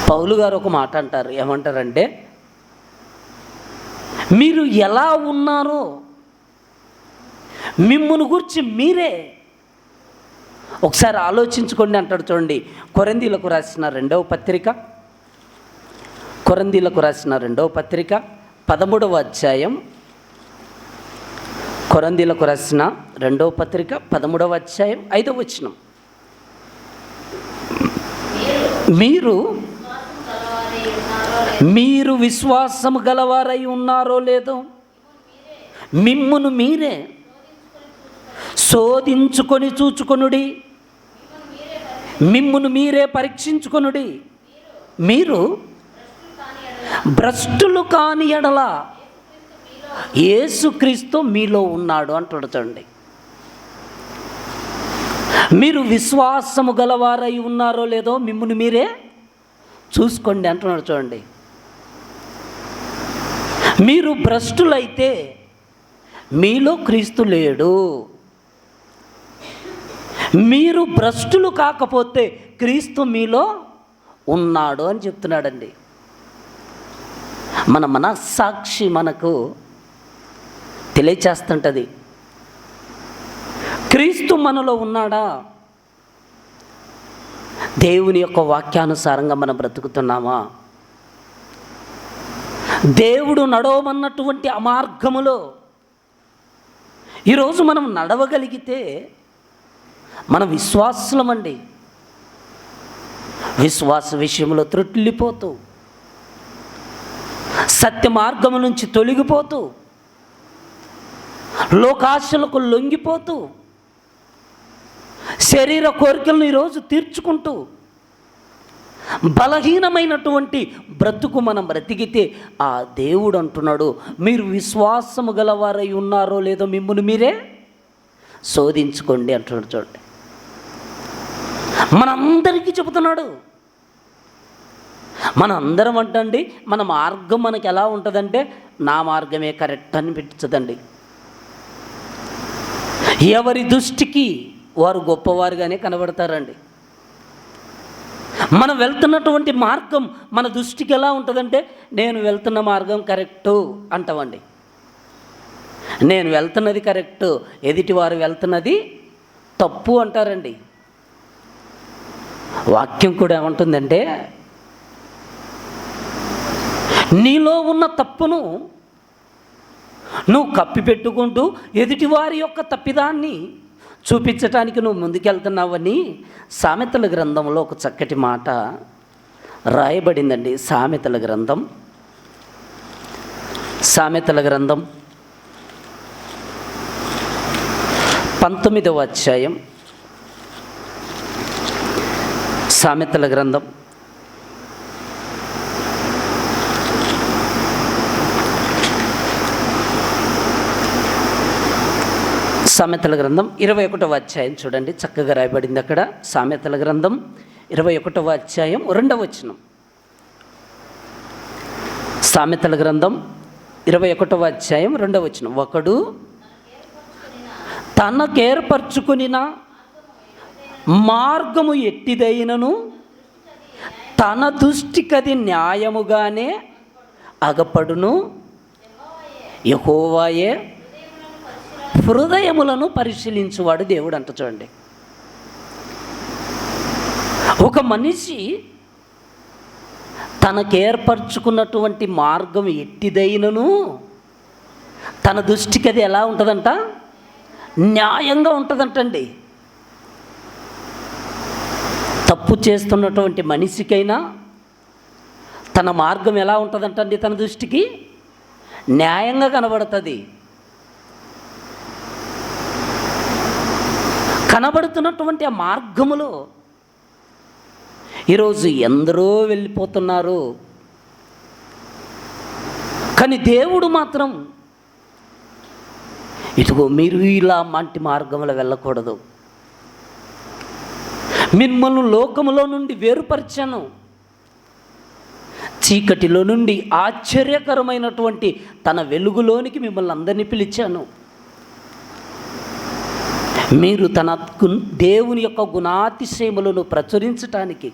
పౌలు గారు ఒక మాట అంటారు, ఏమంటారంటే మీరు ఎలా ఉన్నారో మిమ్మును గురించి మీరే ఒకసారి ఆలోచించుకోండి అంటాడు. చూడండి, కొరింథీయులకు రాసిన 2వ పత్రిక, 13వ అధ్యాయం, కొరింథీయులకు రాసిన 2వ పత్రిక 13వ అధ్యాయం 5వ వచనం. మీరు విశ్వాసము గలవారై ఉన్నారో లేదో మిమ్మును మీరే శోధించుకొని చూచుకొనుడి, మిమ్మును మీరే పరీక్షించుకొనుడి. మీరు భ్రష్టులు కాని ఎడల యేసుక్రీస్తు మీలో ఉన్నాడు అంటుండీ. మీరు విశ్వాసము గలవారై ఉన్నారో లేదో మిమ్మును మీరే చూసుకోండి అంటున్నాడు. చూడండి, మీరు భ్రష్టులైతే మీలో క్రీస్తు లేడు, మీరు భ్రష్టులు కాకపోతే క్రీస్తు మీలో ఉన్నాడు అని చెప్తున్నాడండి. మన మనస్సాక్షి మనకు తెలియచేస్తుంటుంది, క్రీస్తు మనలో ఉన్నాడా? దేవుని యొక్క వాక్యానుసారంగా మనం బ్రతుకుతున్నామా? దేవుడు నడవమన్నటువంటి ఆ మార్గములో ఈరోజు మనం నడవగలిగితే మన విశ్వాసులమండి. విశ్వాస విషయంలో త్రుట్లిపోతూ, సత్య మార్గము నుంచి తొలగిపోతూ, లోకాశలకు లొంగిపోతూ, శరీర కోరికలను ఈరోజు తీర్చుకుంటూ బలహీనమైనటువంటి బ్రతుకు మనం బ్రతికితే ఆ దేవుడు అంటున్నాడు, మీరు విశ్వాసము గలవారై ఉన్నారో లేదో మిమ్మును మీరే శోధించుకోండి అంటున్నాడు. చూడండి, మనందరికీ చెబుతున్నాడు. మనందరం అంటండి, మన మార్గం మనకి ఎలా ఉంటుందంటే నా మార్గమే కరెక్ట్ అనిపించదండి. ఎవరి దృష్టికి వారు గొప్పవారుగానే కనబడతారండి. మనం వెళ్తున్నటువంటి మార్గం మన దృష్టికి ఎలా ఉంటుందంటే నేను వెళ్తున్న మార్గం కరెక్టు అంటామండి. నేను వెళ్తున్నది కరెక్టు, ఎదుటివారు వెళ్తున్నది తప్పు అంటారండి. వాక్యం కూడా ఏమంటుందంటే నీలో ఉన్న తప్పును నువ్వు కప్పిపెట్టుకుంటూ ఎదుటివారి యొక్క తప్పిదాన్ని చూపించటానికి నువ్వు ముందుకెళ్తున్నావని సామెతల గ్రంథంలో ఒక చక్కటి మాట రాయబడిందండి. సామెతల గ్రంథం 19వ అధ్యాయం. సామెతల గ్రంథం 21వ అధ్యాయం చూడండి, చక్కగా రాయబడింది అక్కడ. సామెతల గ్రంథం 21వ అధ్యాయం 2వ వచనం. సామెతల గ్రంథం 21వ అధ్యాయం 2వ వచనం. ఒకడు తనకేర్పరచుకునిన మార్గము ఎట్టిదైనను తన దృష్టికది న్యాయముగానే అగపడును, యెహోవాయే హృదయములను పరిశీలించువాడు దేవుడు అంట. చూడండి, ఒక మనిషి తనకేర్పరచుకున్నటువంటి మార్గం ఎట్టిదైనను తన దృష్టికి అది ఎలా ఉంటుందంట? న్యాయంగా ఉంటుందంటండి. తప్పు చేస్తున్నటువంటి మనిషికైనా తన మార్గం ఎలా ఉంటుందంటండి? తన దృష్టికి న్యాయంగా కనబడుతుంది. కనబడుతున్నటువంటి ఆ మార్గములో ఈరోజు ఎందరో వెళ్ళిపోతున్నారు. కానీ దేవుడు మాత్రం ఇదిగో మీరు ఇలా మంటి మార్గంలో వెళ్ళకూడదు, మిమ్మల్ని లోకములో నుండి వేరుపరిచాను, చీకటిలో నుండి ఆశ్చర్యకరమైనటువంటి తన వెలుగులోనికి మిమ్మల్ని అందరినీ పిలిచాను. మీరు తన దేవుని యొక్క గుణాతిశయములను ప్రచురించటానికి,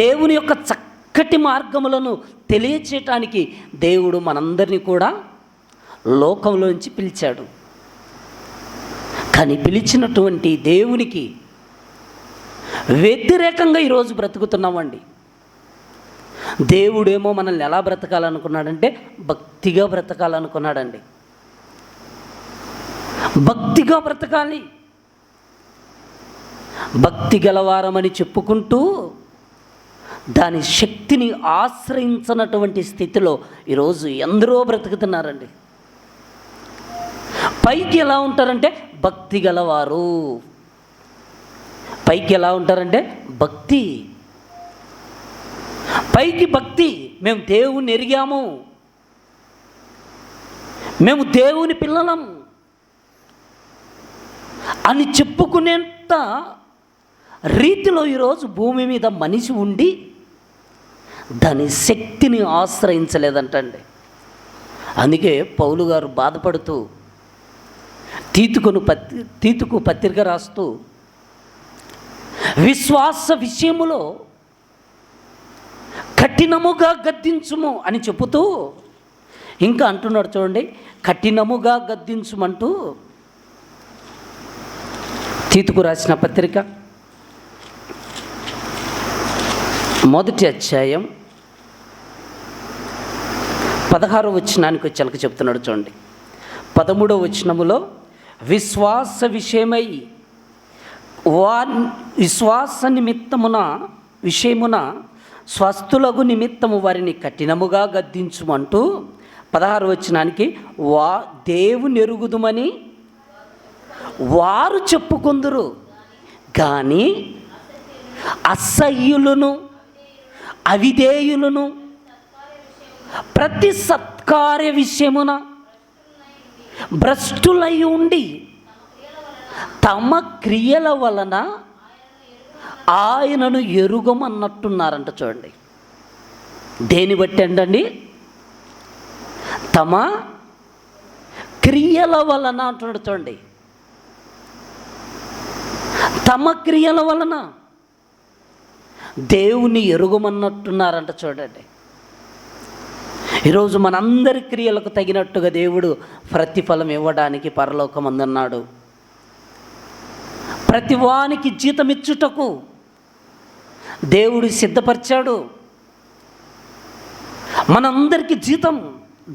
దేవుని యొక్క చక్కటి మార్గములను తెలియచేయటానికి దేవుడు మనందరినీ కూడా లోకంలోంచి పిలిచాడు. కానీ పిలిచినటువంటి దేవునికి వ్యతిరేకంగా ఈరోజు బ్రతుకుతున్నామండి. దేవుడేమో మనల్ని ఎలా బ్రతకాలనుకున్నాడంటే భక్తిగా బ్రతకాలనుకున్నాడండి. భక్తిగా బ్రతకాలి, భక్తి గలవారమని చెప్పుకుంటూ దాని శక్తిని ఆశ్రయించనటువంటి స్థితిలో ఈరోజు ఎందరో బ్రతుకుతున్నారండి. పైకి ఎలా ఉంటారంటే భక్తి గలవారు, పైకి ఎలా ఉంటారంటే భక్తి, పైకి భక్తి, మేము దేవుని ఎరిగాము, మేము దేవుని పిల్లలం అని చెప్పుకునేంత రీతిలో ఈరోజు భూమి మీద మనిషి ఉండి దాని శక్తిని ఆశ్రయించలేదంటండి. అందుకే పౌలు గారు బాధపడుతూ తీతుకు పత్రిక రాస్తూ విశ్వాస విషయములో కఠినముగా గద్దించుము అని చెబుతూ ఇంకా అంటున్నాడు. చూడండి, కఠినముగా గద్దించుమంటూ తీతుకు రాసిన పత్రిక మొదటి అధ్యాయం 16వ వచనానికి వచ్చాక చెప్తున్నాడు చూడండి. 13వ వచనములో విశ్వాస విషయమై విశ్వాస విషయమున స్వస్థులకు నిమిత్తము వారిని కఠినముగా గద్దించుమంటూ 16వ వచనానికి దేవుని ఎరుగుదుమని వారు చెప్పుకొందురు కానీ అసహ్యులను అవిధేయులను ప్రతి సత్కార్య విషయమున భ్రష్టులై ఉండి తమ క్రియల వలన ఆయనను ఎరుగమన్నట్టున్నారంట. చూడండి, దేని బట్టి అండి? తమ క్రియల వలన అంటున్నాడు. చూడండి, తమ క్రియల వలన దేవుని ఎరుగమన్నట్టున్నారంట. చూడండి, ఈరోజు మనందరి క్రియలకు తగినట్టుగా దేవుడు ప్రతిఫలం ఇవ్వడానికి పరలోకమందున్నాడు. ప్రతివానికి జీతం ఇచ్చుటకు దేవుడు సిద్ధపరిచాడు. మనందరికీ జీతం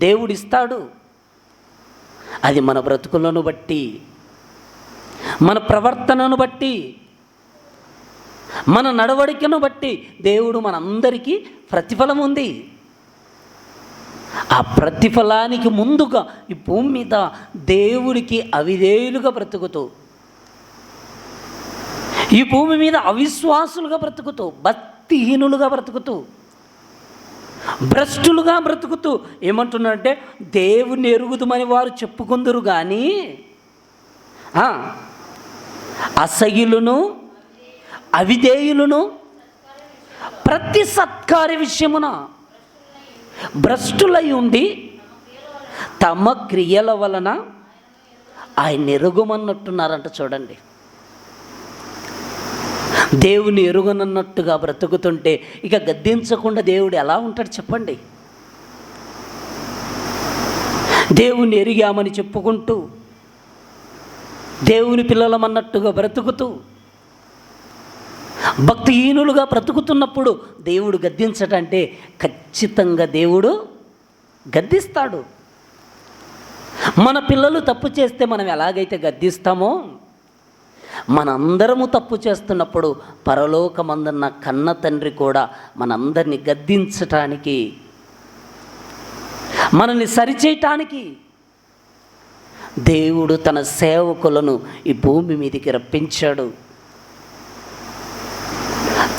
దేవుడు ఇస్తాడు. అది మన బ్రతుకులను బట్టి, మన ప్రవర్తనను బట్టి, మన నడవడికను బట్టి దేవుడు మనందరికీ ప్రతిఫలం ఉంది. ఆ ప్రతిఫలానికి ముందుగా ఈ భూమి మీద దేవుడికి అవిధేయులుగా బ్రతుకుతూ, ఈ భూమి మీద అవిశ్వాసులుగా బ్రతుకుతూ, భక్తిహీనులుగా బ్రతుకుతూ, భ్రష్టులుగా బ్రతుకుతూ ఏమంటున్నారంటే దేవుని ఎరుగుదుమని వారు చెప్పుకుందరు కానీ అసహ్యులను అవిధేయులను ప్రతి సత్కార్య విషయమున భ్రష్టులై ఉండి తమ క్రియల వలన ఆయన ఎరుగమన్నట్టున్నారంట. చూడండి, దేవుని ఎరుగనన్నట్టుగా బ్రతుకుతుంటే ఇక గద్దించకుండా దేవుడు ఎలా ఉంటాడు చెప్పండి? దేవుని ఎరిగామని చెప్పుకుంటూ, దేవుని పిల్లలమన్నట్టుగా బ్రతుకుతూ, భక్తిహీనులుగా బ్రతుకుతున్నప్పుడు దేవుడు గద్దించటంటే ఖచ్చితంగా దేవుడు గద్దిస్తాడు. మన పిల్లలు తప్పు చేస్తే మనం ఎలాగైతే గద్దిస్తామో, మనందరము తప్పు చేస్తున్నప్పుడు పరలోకమందున్న కన్న తండ్రి కూడా మనందరినీ గద్దించటానికి, మనల్ని సరిచేయటానికి దేవుడు తన సేవకులను ఈ భూమి మీదకి రప్పించాడు.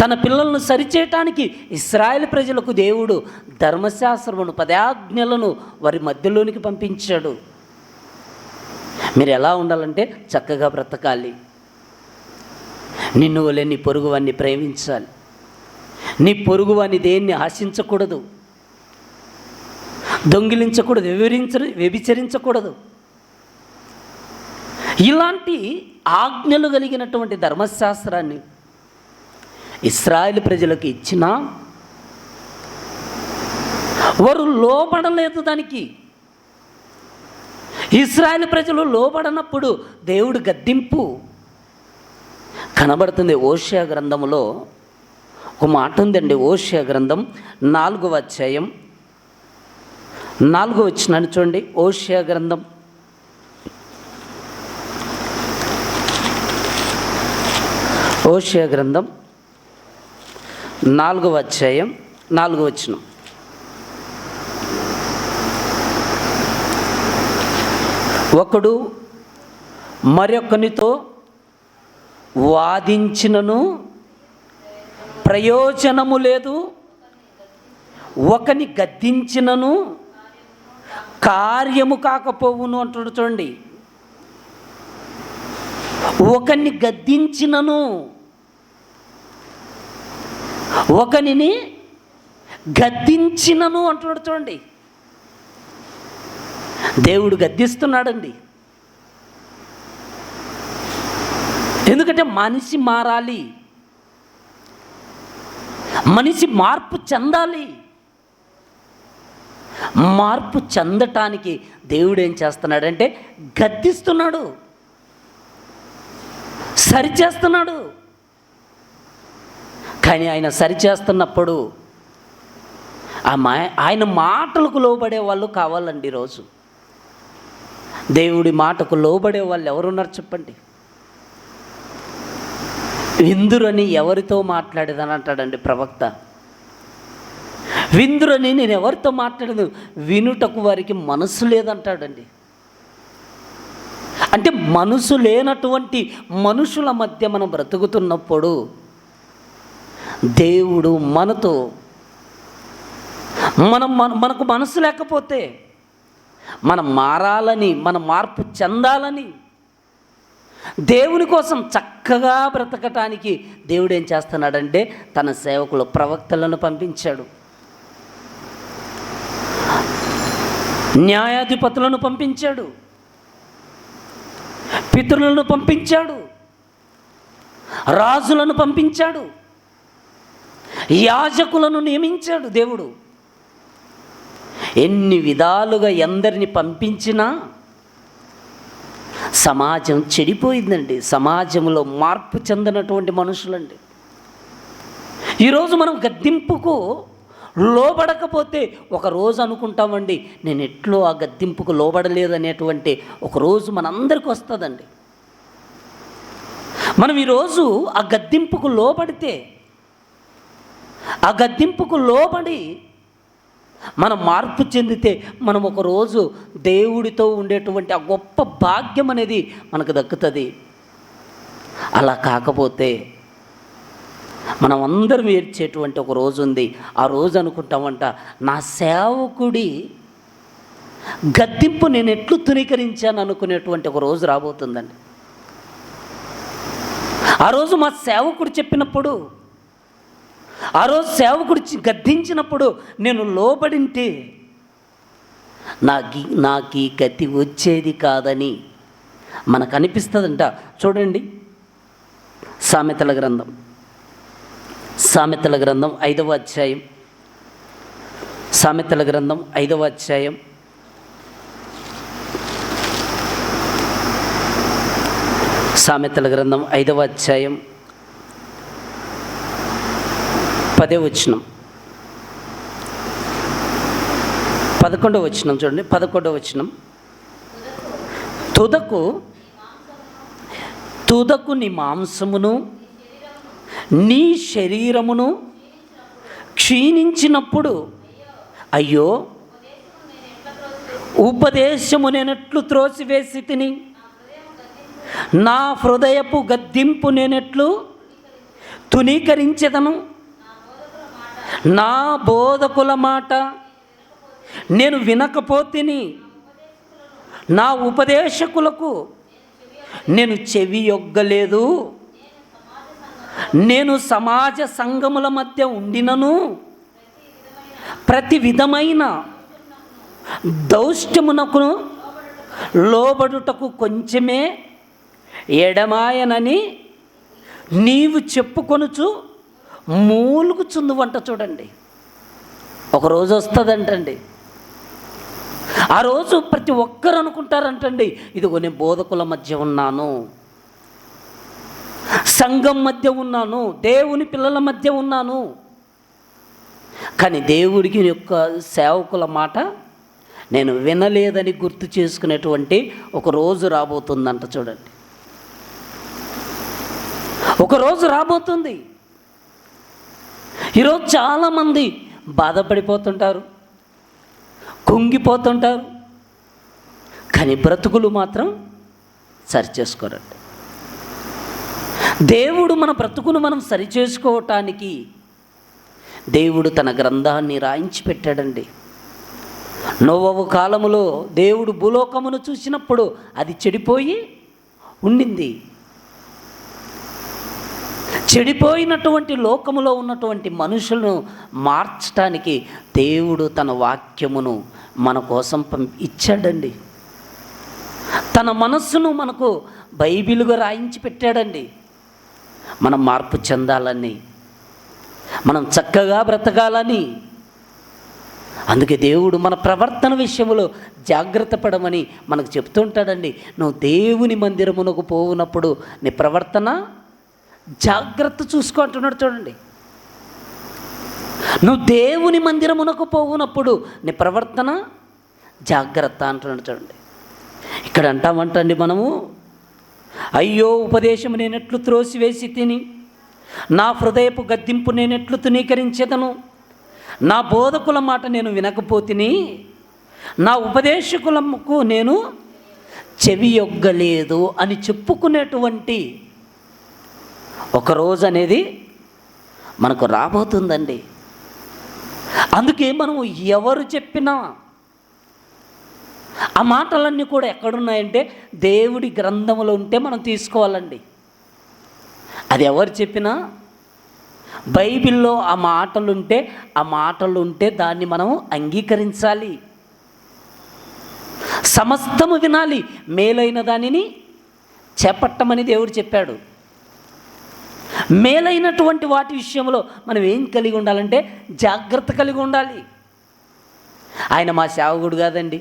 తన పిల్లలను సరిచేయటానికి ఇశ్రాయేలు ప్రజలకు దేవుడు ధర్మశాస్త్రమును 10 ఆజ్ఞలను వారి మధ్యలోనికి పంపించాడు. మీరు ఎలా ఉండాలంటే చక్కగా బ్రతకాలి, నిన్ను వలె నీ పొరుగువాన్ని ప్రేమించాలి, నీ పొరుగువాన్ని దేన్ని ఆశించకూడదు, దొంగిలించకూడదు, వ్యభిచరించకూడదు. ఇలాంటి ఆజ్ఞలు కలిగినటువంటి ధర్మశాస్త్రాన్ని ఇశ్రాయేలు ప్రజలకు ఇచ్చినా వారు లోబడలేదు దానికి. ఇశ్రాయేలు ప్రజలు లోబడనప్పుడు దేవుడు గద్దింపు కనబడుతుంది. ఓషియా గ్రంథములో ఒక మాట ఉందండి. ఓషియా గ్రంథం 4వ అధ్యాయం 4వ వచనాన్ని చూడండి. ఓషియా గ్రంథం 4వ అధ్యాయం 4వ వచనం. ఒకడు మరొకనితో వాదించినను ప్రయోజనము లేదు, ఒకని గద్దించినను కార్యము కాకపోవును అంటాడు. చూడండి, ఒకని గద్దించినను, ఒకనిని గద్దించినను అంటున్నాడు. చూడండి, దేవుడు గద్దిస్తున్నాడండి. ఎందుకంటే మనిషి మారాలి, మనిషి మార్పు చెందాలి. మార్పు చెందటానికి దేవుడు ఏం చేస్తున్నాడంటే గద్దిస్తున్నాడు, సరిచేస్తున్నాడు. కానీ ఆయన సరిచేస్తున్నప్పుడు ఆయన మాటలకు లోబడే వాళ్ళు కావాలండి. ఈరోజు దేవుడి మాటకు లోబడే వాళ్ళు ఎవరున్నారు చెప్పండి? విందురని ఎవరితో మాట్లాడేదని అంటాడండి ప్రవక్త. విందురని నేను ఎవరితో మాట్లాడదు, వినుటకు వారికి మనసు లేదంటాడండి. అంటే మనసు లేనటువంటి మనుషుల మధ్య మనం బ్రతుకుతున్నప్పుడు దేవుడు మనతో మనకు మనసు లేకపోతే మనం మారాలని, మన మార్పు చెందాలని, దేవుని కోసం చక్కగా బ్రతకటానికి దేవుడు ఏం చేస్తున్నాడంటే తన సేవకులు ప్రవక్తలను పంపించాడు, న్యాయాధిపతులను పంపించాడు, పితరులను పంపించాడు, రాజులను పంపించాడు, యాజకులను నియమించాడు. దేవుడు ఎన్ని విధాలుగా ఎందరిని పంపించినా సమాజం చెడిపోయిందండి. సమాజంలో మార్పు చెందినటువంటి మనుషులండి. ఈరోజు మనం గద్దింపుకు లోబడకపోతే ఒకరోజు అనుకుంటామండి, నేను ఎట్లో ఆ గద్దింపుకు లోబడలేదనేటువంటి ఒకరోజు మనందరికీ వస్తుందండి. మనం ఈరోజు ఆ గద్దింపుకు లోబడితే, ఆ గద్దింపుకు లోబడి మనం మార్పు చెందితే మనం ఒకరోజు దేవుడితో ఉండేటువంటి ఆ గొప్ప భాగ్యం అనేది మనకు దక్కుతుంది. అలా కాకపోతే మనం అందరం ఏడ్చేటువంటి ఒక రోజు ఉంది. ఆ రోజు అనుకుంటామంట, నా సేవకుడి గద్దింపు నేను ఎట్లు తునీకరించాను అనుకునేటువంటి ఒక రోజు రాబోతుందండి. ఆ రోజు మా సేవకుడు చెప్పినప్పుడు, ఆ రోజు సేవకుడు గద్దించినప్పుడు నేను లోబడింటే నాకు ఈ గతి వచ్చేది కాదని మనకు అనిపిస్తుందంట. చూడండి, సామెతల గ్రంథం 5వ అధ్యాయం, సామెతల గ్రంథం 5వ అధ్యాయం 10వ వచనం, 11వ వచనం చూడండి. 11వ వచనం, తుదకు నీ మాంసమును నీ శరీరమును క్షీణించినప్పుడు అయ్యో ఉపదేశము నేనెట్లు త్రోసివేసి తిని, నా హృదయపు గద్దింపు నేనెట్లు తునీకరించెదను, నా బోధకుల మాట నేను వినకపోతిని, నా ఉపదేశకులకు నేను చెవి యొగ్గలేదు, నేను సమాజ సంఘముల మధ్య ఉండినను ప్రతి విధమైన దౌష్ట్యమునకు లోబడుటకు కొంచెమే ఎడమాయనని నీవు చెప్పుకొనుచు మూలుగుచుందువంట. చూడండి, ఒకరోజు వస్తుందంటండి. ఆ రోజు ప్రతి ఒక్కరు అనుకుంటారంటండి, ఇదిగో నేను బోధకుల మధ్య ఉన్నాను, సంఘం మధ్య ఉన్నాను, దేవుని పిల్లల మధ్య ఉన్నాను, కానీ దేవుడికి యొక్క సేవకుల మాట నేను వినలేదని గుర్తు చేసుకునేటువంటి ఒక రోజు రాబోతుందంట. చూడండి, ఒక రోజు రాబోతుంది. ఈరోజు చాలామంది బాధపడిపోతుంటారు, కుంగిపోతుంటారు, కానీ బ్రతుకులు మాత్రం సరిచేసుకోరండి. దేవుడు మన బ్రతుకును మనం సరిచేసుకోవటానికి దేవుడు తన గ్రంథాన్ని రాయించి పెట్టాడండి. నోవహు కాలములో దేవుడు భూలోకమును చూసినప్పుడు అది చెడిపోయి ఉండింది. చెడిపోయినటువంటి లోకములో ఉన్నటువంటి మనుషులను మార్చడానికి దేవుడు తన వాక్యమును మన కోసం ఇచ్చాడండి. తన మనస్సును మనకు బైబిలుగా రాయించి పెట్టాడండి. మనం మార్పు చెందాలని, మనం చక్కగా బ్రతకాలని. అందుకే దేవుడు మన ప్రవర్తన విషయంలో జాగ్రత్త పడమని మనకు చెప్తూ ఉంటాడండి. నువ్వు దేవుని మందిరమునకు పోవునప్పుడు నీ ప్రవర్తన జాగ్రత్త చూసుకో అంటున్నాడు. చూడండి, నువ్వు దేవుని మందిరమునకు పోవునప్పుడు నీ ప్రవర్తన జాగ్రత్త అంటున్నాడు చూడండి. ఇక్కడ అంటామంటండి మనము, అయ్యో ఉపదేశము నేనెట్లు త్రోసివేసి తిని, నా హృదయపు గద్దింపు నేనెట్లు తునీకరించెదను, నా బోధకుల మాట నేను వినకపోతిని, నా ఉపదేశకులకు నేను చెవియొగ్గలేదు అని చెప్పుకునేటువంటి ఒకరోజు అనేది మనకు రాబోతుందండి. అందుకే మనం ఎవరు చెప్పినా ఆ మాటలన్నీ కూడా ఎక్కడున్నాయంటే దేవుడి గ్రంథంలో ఉంటే మనం తీసుకోవాలండి. అది ఎవరు చెప్పినా బైబిల్లో ఆ మాటలు ఉంటే దాన్ని మనం అంగీకరించాలి, సమస్తము వినాలి, మేలైన దానిని చేపట్టమని దేవుడు చెప్పాడు. మేలైనటువంటి వాటి విషయంలో మనం ఏం కలిగి ఉండాలంటే జాగ్రత్త కలిగి ఉండాలి. ఆయన మా సేవకుడు కాదండి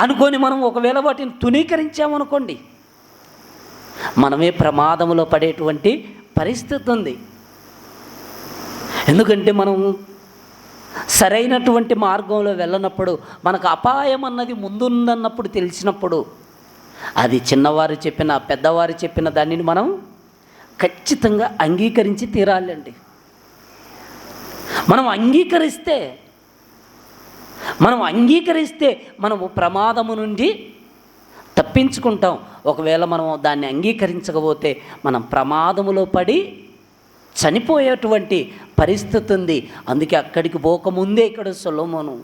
అనుకొని మనం ఒకవేళ వాటిని తునీకరించామనుకోండి, మనమే ప్రమాదంలో పడేటువంటి పరిస్థితి ఉంది. ఎందుకంటే మనం సరైనటువంటి మార్గంలో వెళ్ళనప్పుడు, మనకు అపాయం అన్నది ముందుందన్నప్పుడు తెలిసినప్పుడు, అది చిన్నవారు చెప్పిన పెద్దవారు చెప్పిన దానిని మనం ఖచ్చితంగా అంగీకరించి తీరాలండి. మనం అంగీకరిస్తే మనము ప్రమాదము నుండి తప్పించుకుంటాం. ఒకవేళ మనం దాన్ని అంగీకరించకపోతే మనం ప్రమాదములో పడి చనిపోయేటువంటి పరిస్థితి ఉంది. అందుకే అక్కడికి పోకముందే ఇక్కడ సొలొమోను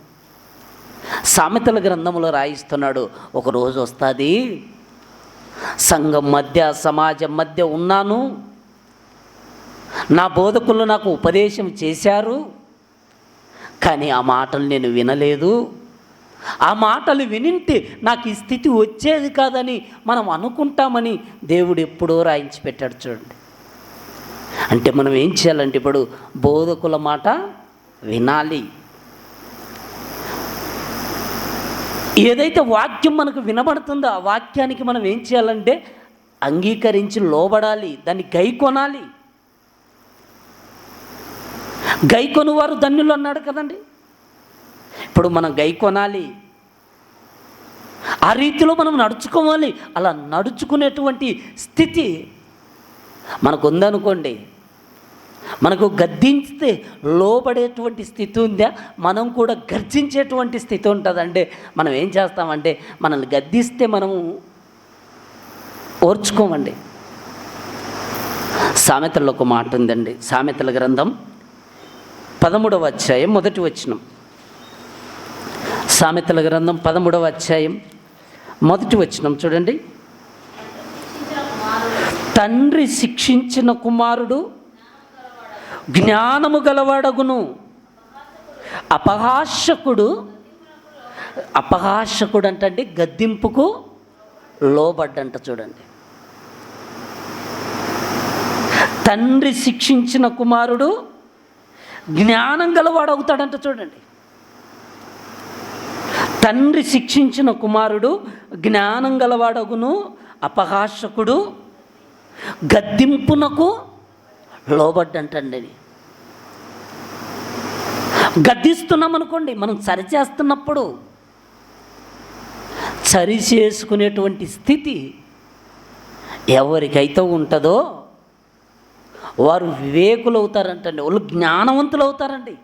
సామెతల గ్రంథంలో రాయిస్తున్నాడు, ఒకరోజు వస్తుంది, సంఘం మధ్య సమాజం మధ్య ఉన్నాను, నా బోధకులు నాకు ఉపదేశం చేశారు, కానీ ఆ మాటలు నేను వినలేదు, ఆ మాటలు వినింటే నాకు ఈ స్థితి వచ్చేది కాదని మనం అనుకుంటామని దేవుడు ఎప్పుడో రాయించి పెట్టాడు చూడండి. అంటే మనం ఏం చేయాలంటే ఇప్పుడు బోధకుల మాట వినాలి. ఏదైతే వాక్యం మనకు వినబడుతుందో ఆ వాక్యానికి మనం ఏం చేయాలంటే అంగీకరించి లోబడాలి, దాన్ని గైకొనాలి. గైకొను వారు ధన్యులు అన్నాడు కదండి. ఇప్పుడు మనం గైకొనాలి, ఆ రీతిలో మనం నడుచుకోవాలి. అలా నడుచుకునేటువంటి స్థితి మనకు ఉందనుకోండి, మనకు గద్దించితే లోబడేటువంటి స్థితి ఉందా, మనం కూడా గర్జించేటువంటి స్థితి ఉంటుందంటే మనం ఏం చేస్తామంటే మనల్ని గద్దిస్తే మనము ఓర్చుకోమండి. సామెతల్లో ఒక మాట ఉందండి, సామెతల గ్రంథం 13వ అధ్యాయం 1వ వచనం. సామెతల గ్రంథం 13వ అధ్యాయం 1వ వచనం చూడండి. తండ్రి శిక్షించిన కుమారుడు జ్ఞానము గలవాడగును, అపహాసకుడు అంటే గద్దింపుకు లోబడ్డంట చూడండి. తండ్రి శిక్షించిన కుమారుడు జ్ఞానం గలవాడవుతాడంట చూడండి. తండ్రి శిక్షించిన కుమారుడు జ్ఞానం గలవాడగును, అపహాసకుడు గద్దింపునకు లోబడ్డంటండి. గద్దిస్తున్నాం అనుకోండి, మనం సరిచేస్తున్నప్పుడు సరి చేసుకునేటువంటి స్థితి ఎవరికైతే ఉంటుందో వారు వివేకులు అవుతారంటండి, వాళ్ళు జ్ఞానవంతులు అవుతారండి.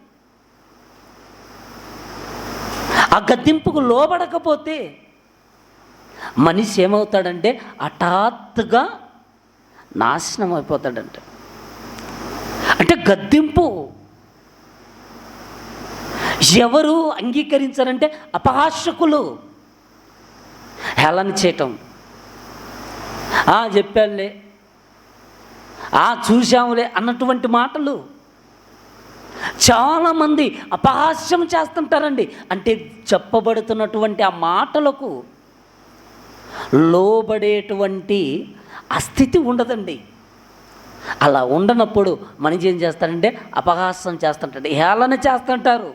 ఆ గద్దింపుకు లోబడకపోతే మనిషి ఏమవుతాడంటే హఠాత్తుగా నాశనం అయిపోతాడంట. అంటే గద్దింపు ఎవరు అంగీకరించారంటే అపహాసకులు, హేళన చేయటం, చెప్పానులే, చూశాములే అన్నటువంటి మాటలు చాలామంది అపహాస్యం చేస్తుంటారండి. అంటే చెప్పబడుతున్నటువంటి ఆ మాటలకు లోబడేటువంటి ఆ స్థితి ఉండదండి. అలా ఉండనప్పుడు మనిషి ఏం చేస్తాడంటే అపహాస్యం చేస్తుంటాడు, హేళన చేస్తుంటారు.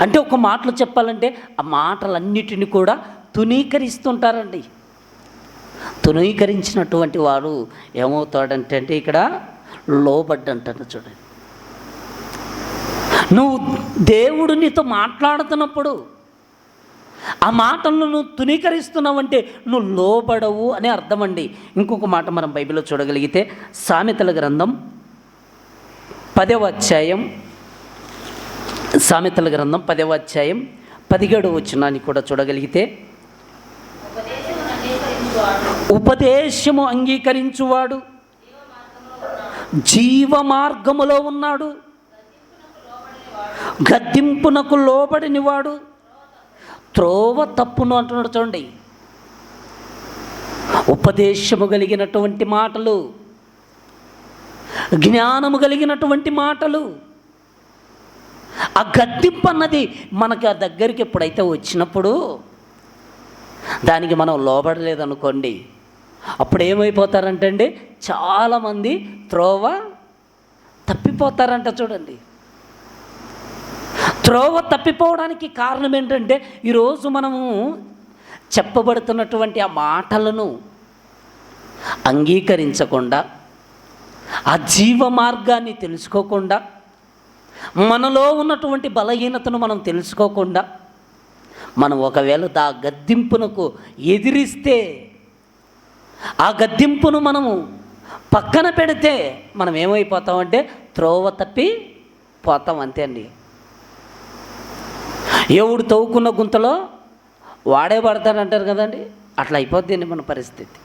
అంటే ఒక మాటలు చెప్పాలంటే ఆ మాటలన్నిటిని కూడా తునీకరిస్తుంటారండి. తునీకరించినటువంటి వారు ఏమవుతాడంటే ఇక్కడ లోబడ్డంటారు చూడండి. నువ్వు దేవుడు నీతో మాట్లాడుతున్నప్పుడు ఆ మాటలను నువ్వు తునీకరిస్తున్నావంటే నువ్వు లోబడవు అనే అర్థం అండి. ఇంకొక మాట మనం బైబిల్లో చూడగలిగితే సామెతల గ్రంథం 10వ అధ్యాయం, సామెతల గ్రంథం 10వ అధ్యాయం 17వ వచనాన్ని కూడా చూడగలిగితే, ఉపదేశము అంగీకరించువాడు జీవ మార్గములో ఉన్నాడు, గద్దింపునకు లోబడినవాడు త్రోవ తప్పును అంటున్నాడు. చూడండి, ఉపదేశము కలిగినటువంటి మాటలు, జ్ఞానము కలిగినటువంటి మాటలు, ఆ గద్దింపు అన్నది మనకి ఆ దగ్గరికి ఎప్పుడైతే వచ్చినప్పుడు దానికి మనం లోబడలేదనుకోండి, అప్పుడు ఏమైపోతారంటే అండి, చాలామంది త్రోవ తప్పిపోతారంట. చూడండి, త్రోవ తప్పిపోవడానికి కారణం ఏంటంటే ఈరోజు మనము చెప్పబడుతున్నటువంటి ఆ మాటలను అంగీకరించకుండా, ఆ జీవ మార్గాన్ని తెలుసుకోకుండా, మనలో ఉన్నటువంటి బలహీనతను మనం తెలుసుకోకుండా, మనం ఒకవేళ ఆ గద్దింపునకు ఎదిరిస్తే, ఆ గద్దింపును మనము పక్కన పెడితే మనం ఏమైపోతామంటే త్రోవ తప్పి పోతాం, అంతే అండి. ఎవడు తవ్వుకున్న గుంతలో వాడే పడతాడంటారు కదండి, అట్లా అయిపోద్దండి మన పరిస్థితి.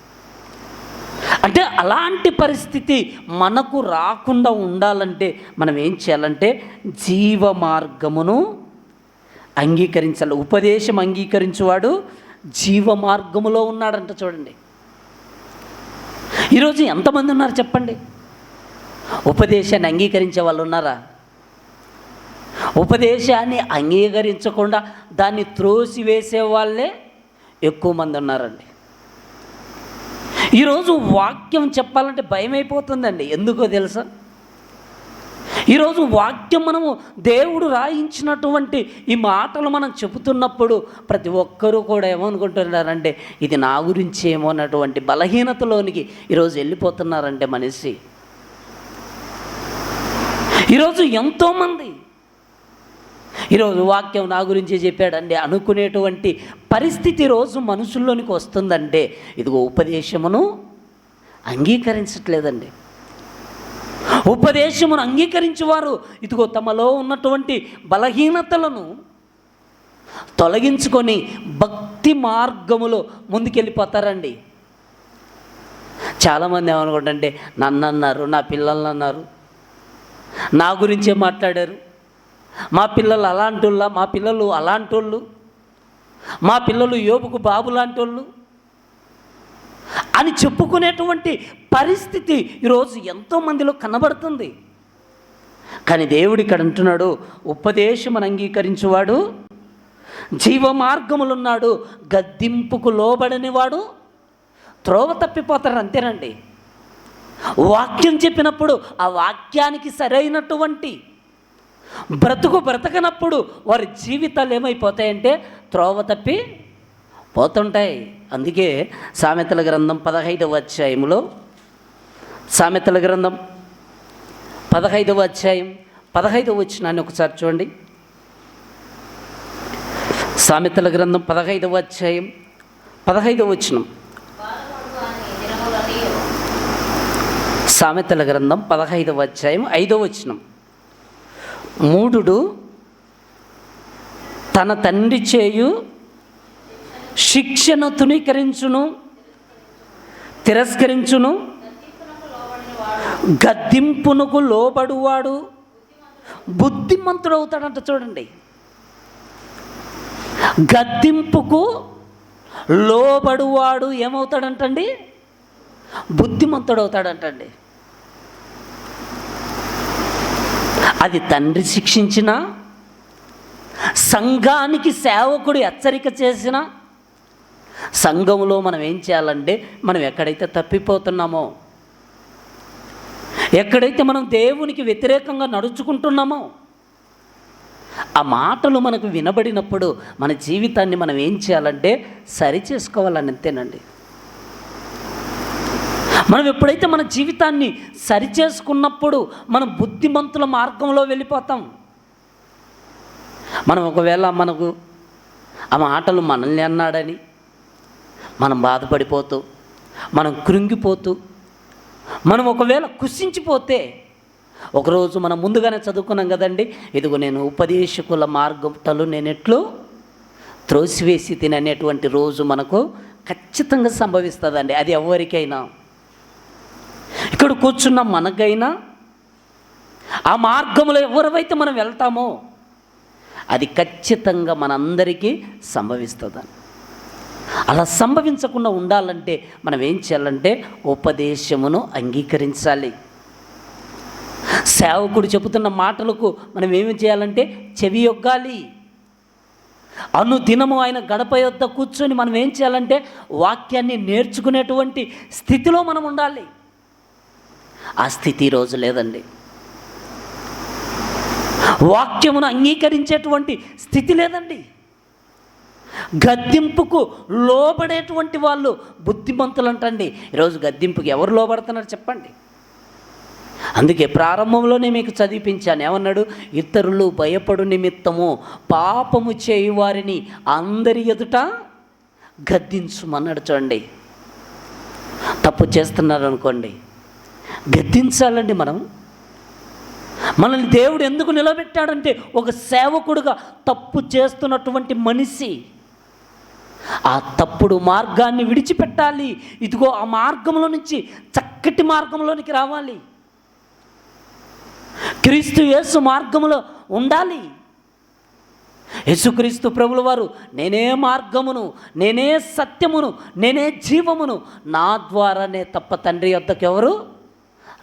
అంటే అలాంటి పరిస్థితి మనకు రాకుండా ఉండాలంటే మనం ఏం చేయాలంటే జీవ మార్గమును అంగీకరించాలి. ఉపదేశం అంగీకరించువాడు జీవ మార్గములో ఉన్నాడంట. చూడండి, ఈరోజు ఎంతమంది ఉన్నారు చెప్పండి? ఉపదేశాన్ని అంగీకరించే వాళ్ళు ఉన్నారా? ఉపదేశాన్ని అంగీకరించకుండా దాన్ని త్రోసివేసే వాళ్ళే ఎక్కువ మంది ఉన్నారండి. ఈరోజు వాక్యం చెప్పాలంటే భయం అయిపోతుందండి. ఎందుకో తెలుసా? ఈరోజు వాక్యం మనము దేవుడు రాయించినటువంటి ఈ మాటలు మనం చెబుతున్నప్పుడు ప్రతి ఒక్కరూ కూడా ఏమనుకుంటున్నారంటే ఇది నా గురించి ఏమో అన్నటువంటి బలహీనతలోనికి ఈరోజు వెళ్ళిపోతున్నారంటే మనిషి. ఈరోజు ఎంతోమంది ఈరోజు వాక్యం నా గురించి చెప్పాడండి అనుకునేటువంటి పరిస్థితి రోజు మనుషుల్లోనికి వస్తుందంటే ఇదిగో ఉపదేశమును అంగీకరించట్లేదండి. ఉపదేశమును అంగీకరించేవారు ఇదిగో తమలో ఉన్నటువంటి బలహీనతలను తొలగించుకొని భక్తి మార్గములో ముందుకెళ్ళిపోతారండి. చాలామంది ఏమనుకుంటే నన్ను అన్నారు, నా పిల్లల్ని అన్నారు, నా గురించే మాట్లాడారు, మా పిల్లలు అలాంటి వాళ్ళ, మా పిల్లలు అలాంటి వాళ్ళు, మా పిల్లలు యోబుకు బాబు లాంటి వాళ్ళు అని చెప్పుకునేటువంటి పరిస్థితి ఈరోజు ఎంతోమందిలో కనబడుతుంది. కానీ దేవుడు ఇక్కడ అంటున్నాడు, ఉపదేశమును అంగీకరించువాడు జీవ మార్గములున్నాడు, గద్దింపుకు లోబడనివాడు త్రోవ తప్పిపోతారు. అంతేనండి. వాక్యం చెప్పినప్పుడు ఆ వాక్యానికి సరైనటువంటి బ్రతకనప్పుడు వారి జీవితాలు ఏమైపోతాయంటే త్రోవ తప్పి పోతుంటాయి. అందుకే సామెతల గ్రంథం 15వ అధ్యాయంలో, సామెతల గ్రంథం 15వ అధ్యాయం 15వ వచనాన్ని ఒకసారి చూడండి. సామెతల గ్రంథం 15వ అధ్యాయం 15వ వచనం. సామెతల గ్రంథం 15వ అధ్యాయం 5వ వచనం. మూఢుడు తన తండ్రి చేయు శిక్షను తిరస్కరించును, గద్దింపునకు లోబడువాడు బుద్ధిమంతుడు అవుతాడంట. చూడండి, గద్దింపుకు లోబడువాడు ఏమవుతాడంటండి? బుద్ధిమంతుడు అవుతాడంటండి. అది తండ్రి శిక్షించిన, సంఘానికి సేవకుడు హెచ్చరిక చేసిన, సంఘంలో మనం ఏం చేయాలంటే మనం ఎక్కడైతే తప్పిపోతున్నామో, ఎక్కడైతే మనం దేవునికి వ్యతిరేకంగా నడుచుకుంటున్నామో ఆ మాటలు మనకు వినబడినప్పుడు మన జీవితాన్ని మనం ఏం చేయాలంటే సరి చేసుకోవాలని. అంతేనండి. మనం ఎప్పుడైతే మన జీవితాన్ని సరిచేసుకున్నప్పుడు మనం బుద్ధిమంతుల మార్గంలో వెళ్ళిపోతాం. మనం ఒకవేళ మనకు ఆ మాటలు మనల్ని అన్నాడని మనం బాధపడిపోతూ, మనం కృంగిపోతూ, మనం ఒకవేళ కుసించిపోతే, ఒకరోజు మనం ముందుగానే చదువుకున్నాం కదండి, ఇదిగో నేను ఉపదేశకుల మార్గటలు నేనెట్లు త్రోసివేసి తిననేటువంటి రోజు మనకు ఖచ్చితంగా సంభవిస్తుందండి. అది ఎవరికైనా, ఇక్కడ కూర్చున్న మనకైనా, ఆ మార్గంలో ఎవరైతే మనం వెళ్తామో అది ఖచ్చితంగా మనందరికీ సంభవిస్తుందని. అలా సంభవించకుండా ఉండాలంటే మనం ఏం చేయాలంటే ఉపదేశమును అంగీకరించాలి. సేవకుడు చెబుతున్న మాటలకు మనం ఏమి చేయాలంటే చెవి యొగ్గాలి. అనుదినము ఆయన గడప యొద్ద కూర్చొని మనం ఏం చేయాలంటే వాక్యాన్ని నేర్చుకునేటువంటి స్థితిలో మనం ఉండాలి. ఆ స్థితి ఈరోజు లేదండి. వాక్యమును అంగీకరించేటువంటి స్థితి లేదండి. గద్దింపుకు లోబడేటువంటి వాళ్ళు బుద్ధిమంతులు అంటండి. ఈరోజు గద్దింపుకి ఎవరు లోబడుతున్నారు చెప్పండి? అందుకే ప్రారంభంలోనే మీకు చదివించాను, ఏమన్నాడు? ఇతరులు భయపడు నిమిత్తము పాపము చేయు వారిని అందరి ఎదుట గద్దించుమన్నాడు. చూడండి, తప్పు చేస్తున్నారు అనుకోండి, గద్దించాలండి. మనల్ని దేవుడు ఎందుకు నిలబెట్టాడంటే ఒక సేవకుడుగా తప్పు చేస్తున్నటువంటి మనిషి ఆ తప్పుడు మార్గాన్ని విడిచిపెట్టాలి. ఇదిగో ఆ మార్గంలో నుంచి చక్కటి మార్గంలోనికి రావాలి. క్రీస్తు యేసు మార్గములో ఉండాలి. యేసుక్రీస్తు ప్రభుల వారు నేనే మార్గమును, నేనే సత్యమును, నేనే జీవమును, నా ద్వారానే తప్ప తండ్రి వద్దకు ఎవరు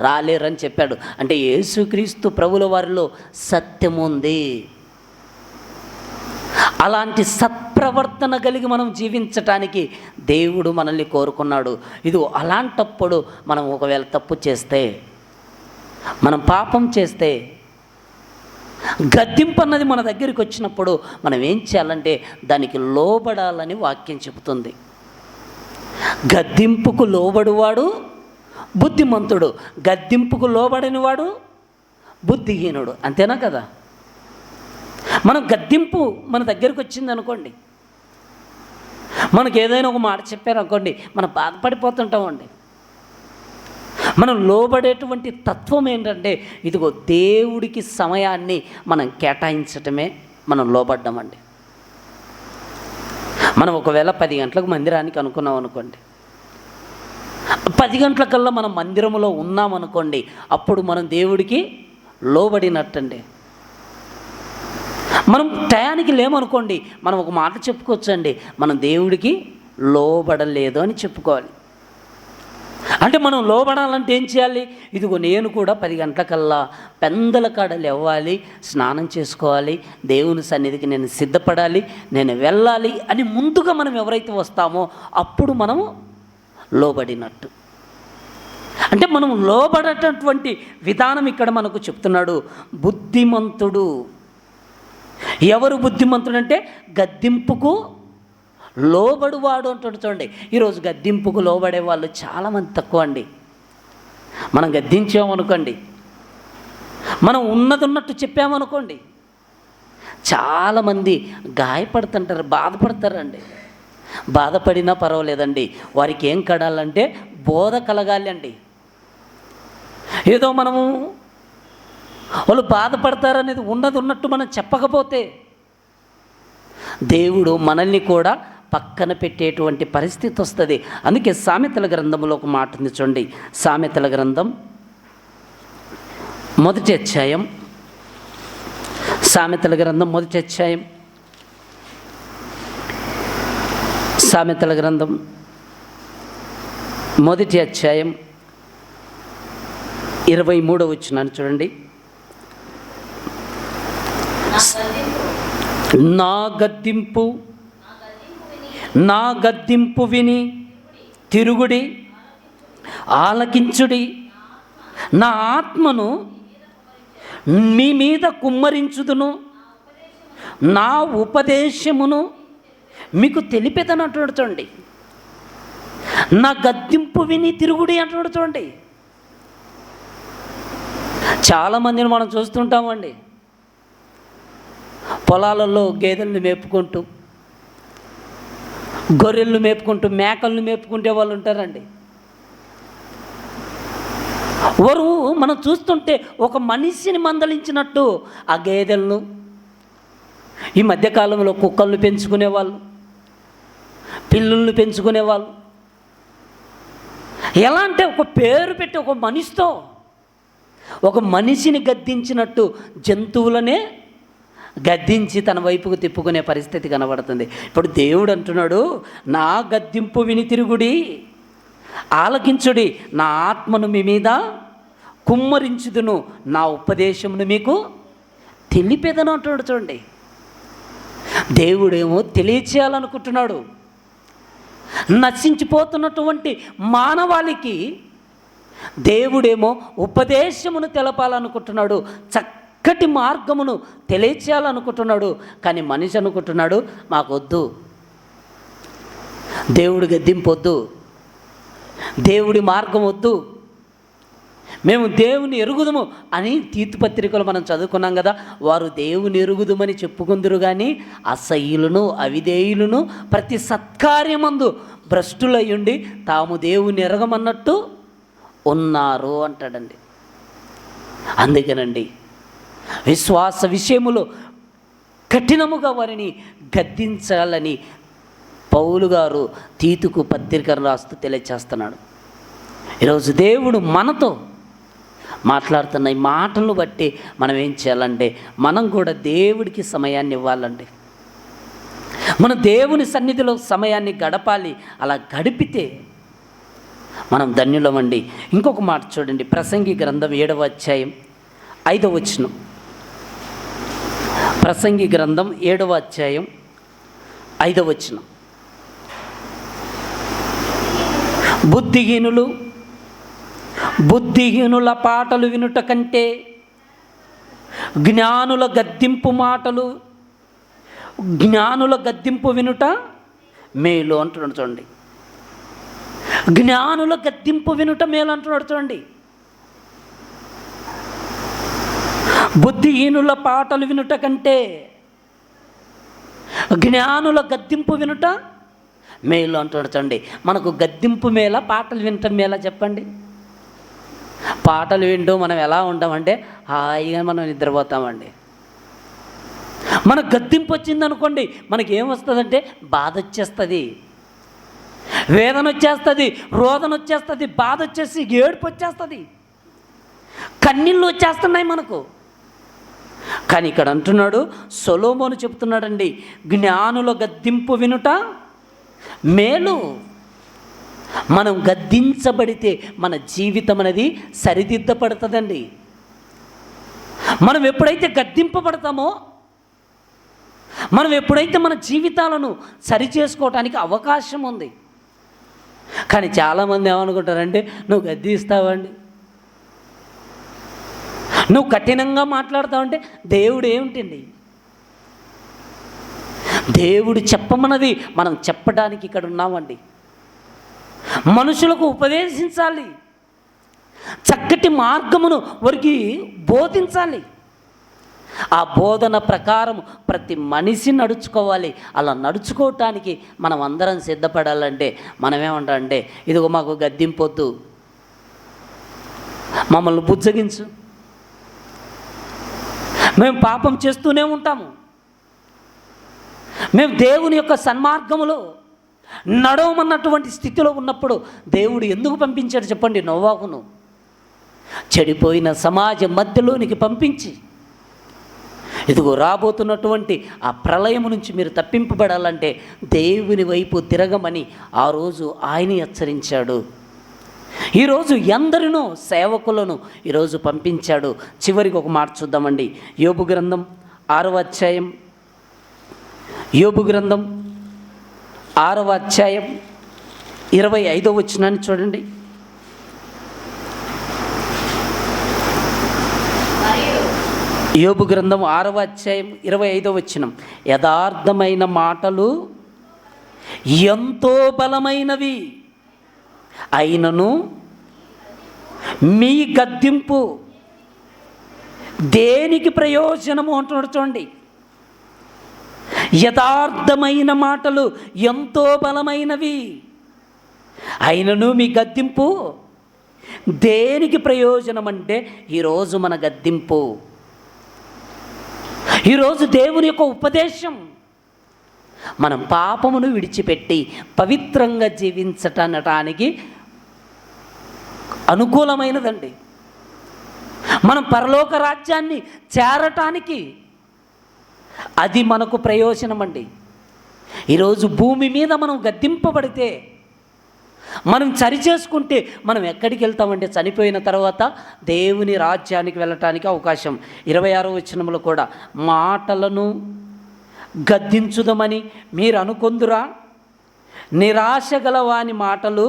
రాలేరని చెప్పాడు. అంటే యేసుక్రీస్తు ప్రభుల వారిలో సత్యము ఉంది. అలాంటి సత్ప్రవర్తన కలిగి మనం జీవించటానికి దేవుడు మనల్ని కోరుకున్నాడు. ఇది అలాంటప్పుడు మనం ఒకవేళ తప్పు చేస్తే, మనం పాపం చేస్తే, గద్దింపు అన్నది మన దగ్గరికి వచ్చినప్పుడు మనం ఏం చేయాలంటే దానికి లోబడాలని వాక్యం చెబుతుంది. గద్దింపుకు లోబడువాడు బుద్ధిమంతుడు, గద్దింపుకు లోబడనివాడు బుద్ధిహీనుడు. అంతేనా కదా? మనం గద్దింపు మన దగ్గరికి వచ్చింది అనుకోండి, మనకు ఏదైనా ఒక మాట చెప్పారనుకోండి, మనం బాధపడిపోతుంటామండి. మనం లోబడేటువంటి తత్వం ఏంటంటే ఇదిగో దేవుడికి సమయాన్ని మనం కేటాయించటమే మనం లోబడ్డామండి. మనం ఒకవేళ 10 గంటలకు మందిరానికి అనుకున్నాం అనుకోండి, 10 గంటలకల్లా మనం మందిరంలో ఉన్నామనుకోండి, అప్పుడు మనం దేవుడికి లోబడినట్టండి. మనం టయానికి లేమనుకోండి, మనం ఒక మాట చెప్పుకోవచ్చండి, మనం దేవుడికి లోబడలేదు అని చెప్పుకోవాలి. అంటే మనం లోబడాలంటే ఏం చేయాలి? ఇదిగో నేను కూడా 10 గంటలకల్లా పెందల కాడ లేవాలి, స్నానం చేసుకోవాలి, దేవుని సన్నిధికి నేను సిద్ధపడాలి, నేను వెళ్ళాలి అని ముందుగా మనం ఎవరైతే వస్తామో అప్పుడు మనము లోబడినట్టు. అంటే మనం లోబడేటటువంటి విధానం ఇక్కడ మనకు చెప్తున్నాడు. బుద్ధిమంతుడు ఎవరు? బుద్ధిమంతుడు అంటే గద్దింపుకు లోబడువాడు అంటాడు. చూడండి, ఈరోజు గద్దింపుకు లోబడే వాళ్ళు చాలామంది తక్కువ అండి. మనం గద్దించామనుకోండి, మనం ఉన్నట్టు చెప్పామనుకోండి, చాలామంది గాయపడుతుంటారు, బాధపడతారండి. బాధపడినా పర్వాలేదండి, వారికి ఏం కడాలంటే బోధ కలగాలి అండి. ఏదో మనము వాళ్ళు బాధపడతారనేది ఉన్నట్టు మనం చెప్పకపోతే దేవుడు మనల్ని కూడా పక్కన పెట్టేటువంటి పరిస్థితి వస్తుంది. అందుకే సామెతల గ్రంథంలో ఒక మాట ఉంది చూడండి. సామెతల గ్రంథం 1వ అధ్యాయం, సామెతల గ్రంథం 1వ అధ్యాయం, సామెతల గ్రంథం 1వ అధ్యాయం 23వ వచనాన్ని చూడండి. నా గద్దింపు విని తిరుగుడి, ఆలకించుడి, నా ఆత్మను మీ మీద కుమ్మరించుదును, నా ఉపదేశమును మీకు తెలిపేదన్నట్టు చూడండి. నా గద్దింపు విని తిరుగుడి అంటున్నాడు చూడండి. చాలామందిని మనం చూస్తుంటామండి, పొలాలలో గేదెలను మేపుకుంటూ, గొర్రెలను మేపుకుంటూ, మేకలను మేపుకుంటే వాళ్ళు ఉంటారండి. వారు మనం చూస్తుంటే ఒక మనిషిని మందలించినట్టు ఆ గేదెలను, ఈ మధ్యకాలంలో కుక్కలను పెంచుకునేవాళ్ళు, పిల్లులను పెంచుకునేవాళ్ళు. ఎలా అంటే ఒక పేరు పెట్టి ఒక మనిషితో, ఒక మనిషిని గద్దించినట్టు జంతువులనే గద్దించి తన వైపుకు తిప్పుకునే పరిస్థితి కనబడుతుంది. ఇప్పుడు దేవుడు అంటున్నాడు, నా గద్దింపు విని తిరుగుడి, ఆలకించుడి, నా ఆత్మను మీ మీద కుమ్మరించుదును, నా ఉపదేశమును మీకు తెలిపేదను అంటున్నాడు. చూడండి, దేవుడేమో తెలియచేయాలనుకుంటున్నాడు. నశించిపోతున్నటువంటి మానవాళికి దేవుడేమో ఉపదేశమును తెలపాలనుకుంటున్నాడు, చక్కటి మార్గమును తెలియచేయాలనుకుంటున్నాడు. కానీ మనిషి అనుకుంటున్నాడు, మాకొద్దు, దేవుడి గద్దింపొద్దు, దేవుడి మార్గం వద్దు, మేము దేవుని ఎరుగుదుము అని తీర్పుపత్రికలు మనం చదువుకున్నాం కదా. వారు దేవుని ఎరుగుదుమని చెప్పుకుందరు కానీ అసహ్యులను, అవిధేయులను, ప్రతి సత్కార్యమందు భ్రష్టులయ్యుండి తాము దేవుని ఎరగమన్నట్టు ఉన్నారు అంటాడండి. అందుకేనండి విశ్వాస విషయములో కఠినముగా వారిని గద్దించాలని పౌలు గారు తీతుకు పత్రికను రాస్తూ తెలియచేస్తున్నాడు. ఈరోజు దేవుడు మనతో మాట్లాడుతున్న ఈ మాటలను బట్టి మనం ఏం చేయాలంటే, మనం కూడా దేవుడికి సమయాన్ని ఇవ్వాలండి. మనం దేవుని సన్నిధిలో సమయాన్ని గడపాలి. అలా గడిపితే మనం ధన్యులమండి. ఇంకొక మాట చూడండి, ప్రసంగి గ్రంథం 7వ అధ్యాయం 5వ వచనం. ప్రసంగి గ్రంథం 7వ అధ్యాయం 5వ వచనం. బుద్ధిహీనుల పాటలు వినుట కంటే జ్ఞానుల గద్దింపు వినుట మేలు అంటున్నాడు. చూడండి, జ్ఞానుల గద్దింపు వినుట మేలు అంటున్నాడు. చూడండి, బుద్ధిహీనుల పాటలు వినుట కంటే జ్ఞానుల గద్దింపు వినుట మేలు అంటున్నాడు. చూడండి, మనకు గద్దింపు మేళ, పాటలు వినటం మేళ చెప్పండి. పాటలు వింటూ మనం ఎలా ఉంటామంటే హాయిగా మనం నిద్రపోతామండి. మనకు గద్దింపు వచ్చిందనుకోండి, మనకి ఏమొస్తుందంటే బాధ వచ్చేస్తుంది, వేదన వచ్చేస్తుంది, రోదన వచ్చేస్తుంది, బాధ వచ్చేసి ఏడుపు వచ్చేస్తుంది, కన్నీళ్ళు వచ్చేస్తున్నాయి మనకు. కానీ ఇక్కడ అంటున్నాడు, సొలొమోను చెప్తున్నాడండి, జ్ఞానుల గద్దింపు వినుట మేలు. మనం గద్దించబడితే మన జీవితం అనేది సరిదిద్దపడుతుందండి. మనం ఎప్పుడైతే గద్దింపబడతామో, మనం ఎప్పుడైతే మన జీవితాలను సరిచేసుకోవటానికి అవకాశం ఉంది. కానీ చాలామంది ఏమనుకుంటారంటే, నువ్వు గద్దిస్తావండి, నువ్వు కఠినంగా మాట్లాడతావంటే దేవుడు ఏమిటండి? దేవుడు చెప్పమన్నది మనం చెప్పడానికి ఇక్కడ ఉన్నామండి. మనుషులకు ఉపదేశించాలి, చక్కటి మార్గమును వారికి బోధించాలి. ఆ బోధన ప్రకారం ప్రతి మనిషి నడుచుకోవాలి. అలా నడుచుకోవటానికి మనం అందరం సిద్ధపడాలంటే మనం ఏమంటామంటే, ఇదిగో మాకు గద్దింపొద్దు, మమ్మల్ని బుజ్జగించు, మేము పాపం చేస్తూనే ఉంటాము, మేము దేవుని యొక్క సన్మార్గములో నడవమన్నటువంటి స్థితిలో ఉన్నప్పుడు దేవుడు ఎందుకు పంపించాడు చెప్పండి? నోవాహును చెడిపోయిన సమాజం మధ్యలోనికి పంపించి, ఇదిగో రాబోతున్నటువంటి ఆ ప్రళయము నుంచి మీరు తప్పింపబడాలంటే దేవుని వైపు తిరగమని ఆ రోజు ఆయన హెచ్చరించాడు. ఈరోజు ఎందరినో సేవకులను ఈరోజు పంపించాడు. చివరికి ఒక మాట చూద్దామండి, యోబు గ్రంథం 6వ అధ్యాయం, యోబు గ్రంథం 6వ అధ్యాయం 25వ వచనాన్ని చూడండి. యోబు గ్రంథం 6వ అధ్యాయం 25వ వచనం. యథార్థమైన మాటలు ఎంతో బలమైనవి అయినను మీ గద్దింపు దేనికి ప్రయోజనము అంటున్నాడు. చూడండి, యథార్థమైన మాటలు ఎంతో బలమైనవి, అయినను మీ గద్దింపు దేనికి ప్రయోజనం అంటే ఈరోజు మన గద్దింపు, ఈరోజు దేవుని యొక్క ఉపదేశం మనం పాపమును విడిచిపెట్టి పవిత్రంగా జీవించటానికి అనుకూలమైనదండి. మనం పరలోక రాజ్యాన్ని చేరటానికి అది మనకు ప్రయోజనం అండి. ఈరోజు భూమి మీద మనం గద్దింపబడితే, మనం సరిచేసుకుంటే మనం ఎక్కడికి వెళ్తామంటే చనిపోయిన తర్వాత దేవుని రాజ్యానికి వెళ్ళటానికి అవకాశం. 26వ వచనంలో కూడా మాటలను గద్దించుదమని మీరు అనుకొందురా, నిరాశ గల వాని మాటలు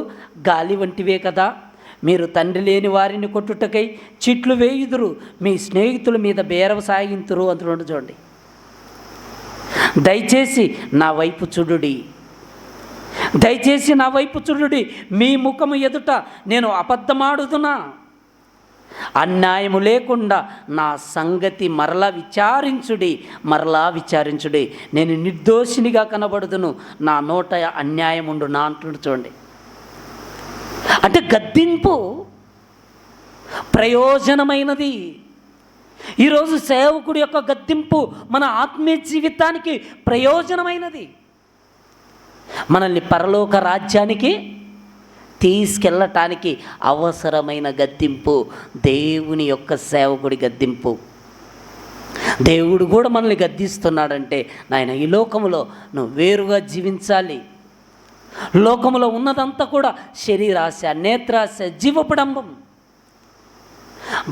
గాలి వంటివే కదా. మీరు తండ్రి లేని వారిని కొట్టుటకై చిట్లు వేయుదురు, మీ స్నేహితుల మీద బేరవ సాగింతురు అంటున్నాడు. చూడండి, దయచేసి నా వైపు చూడుడి, దయచేసి నా వైపు చూడుడి, మీ ముఖము ఎదుట నేను అబద్ధమాడుదునా? అన్యాయము లేకుండా నా సంగతి మరలా విచారించుడి, నేను నిర్దోషినిగా కనబడుదును, నా నోట అన్యాయం ఉండు నా అంటున్నాడు. చూడండి, అంటే గద్దింపు ప్రయోజనమైనది. ఈరోజు సేవకుడి యొక్క గద్దింపు మన ఆత్మీయ జీవితానికి ప్రయోజనమైనది, మనల్ని పరలోక రాజ్యానికి తీసుకెళ్ళటానికి అవసరమైన గద్దింపు దేవుని యొక్క సేవకుడి గద్దింపు. దేవుడు కూడా మనల్ని గద్దిస్తున్నాడంటే, నాయన ఈ లోకములో నువ్వు వేరుగా జీవించాలి. లోకములో ఉన్నదంతా కూడా శరీరాశ, నేత్రాశ, జీవపడంబం.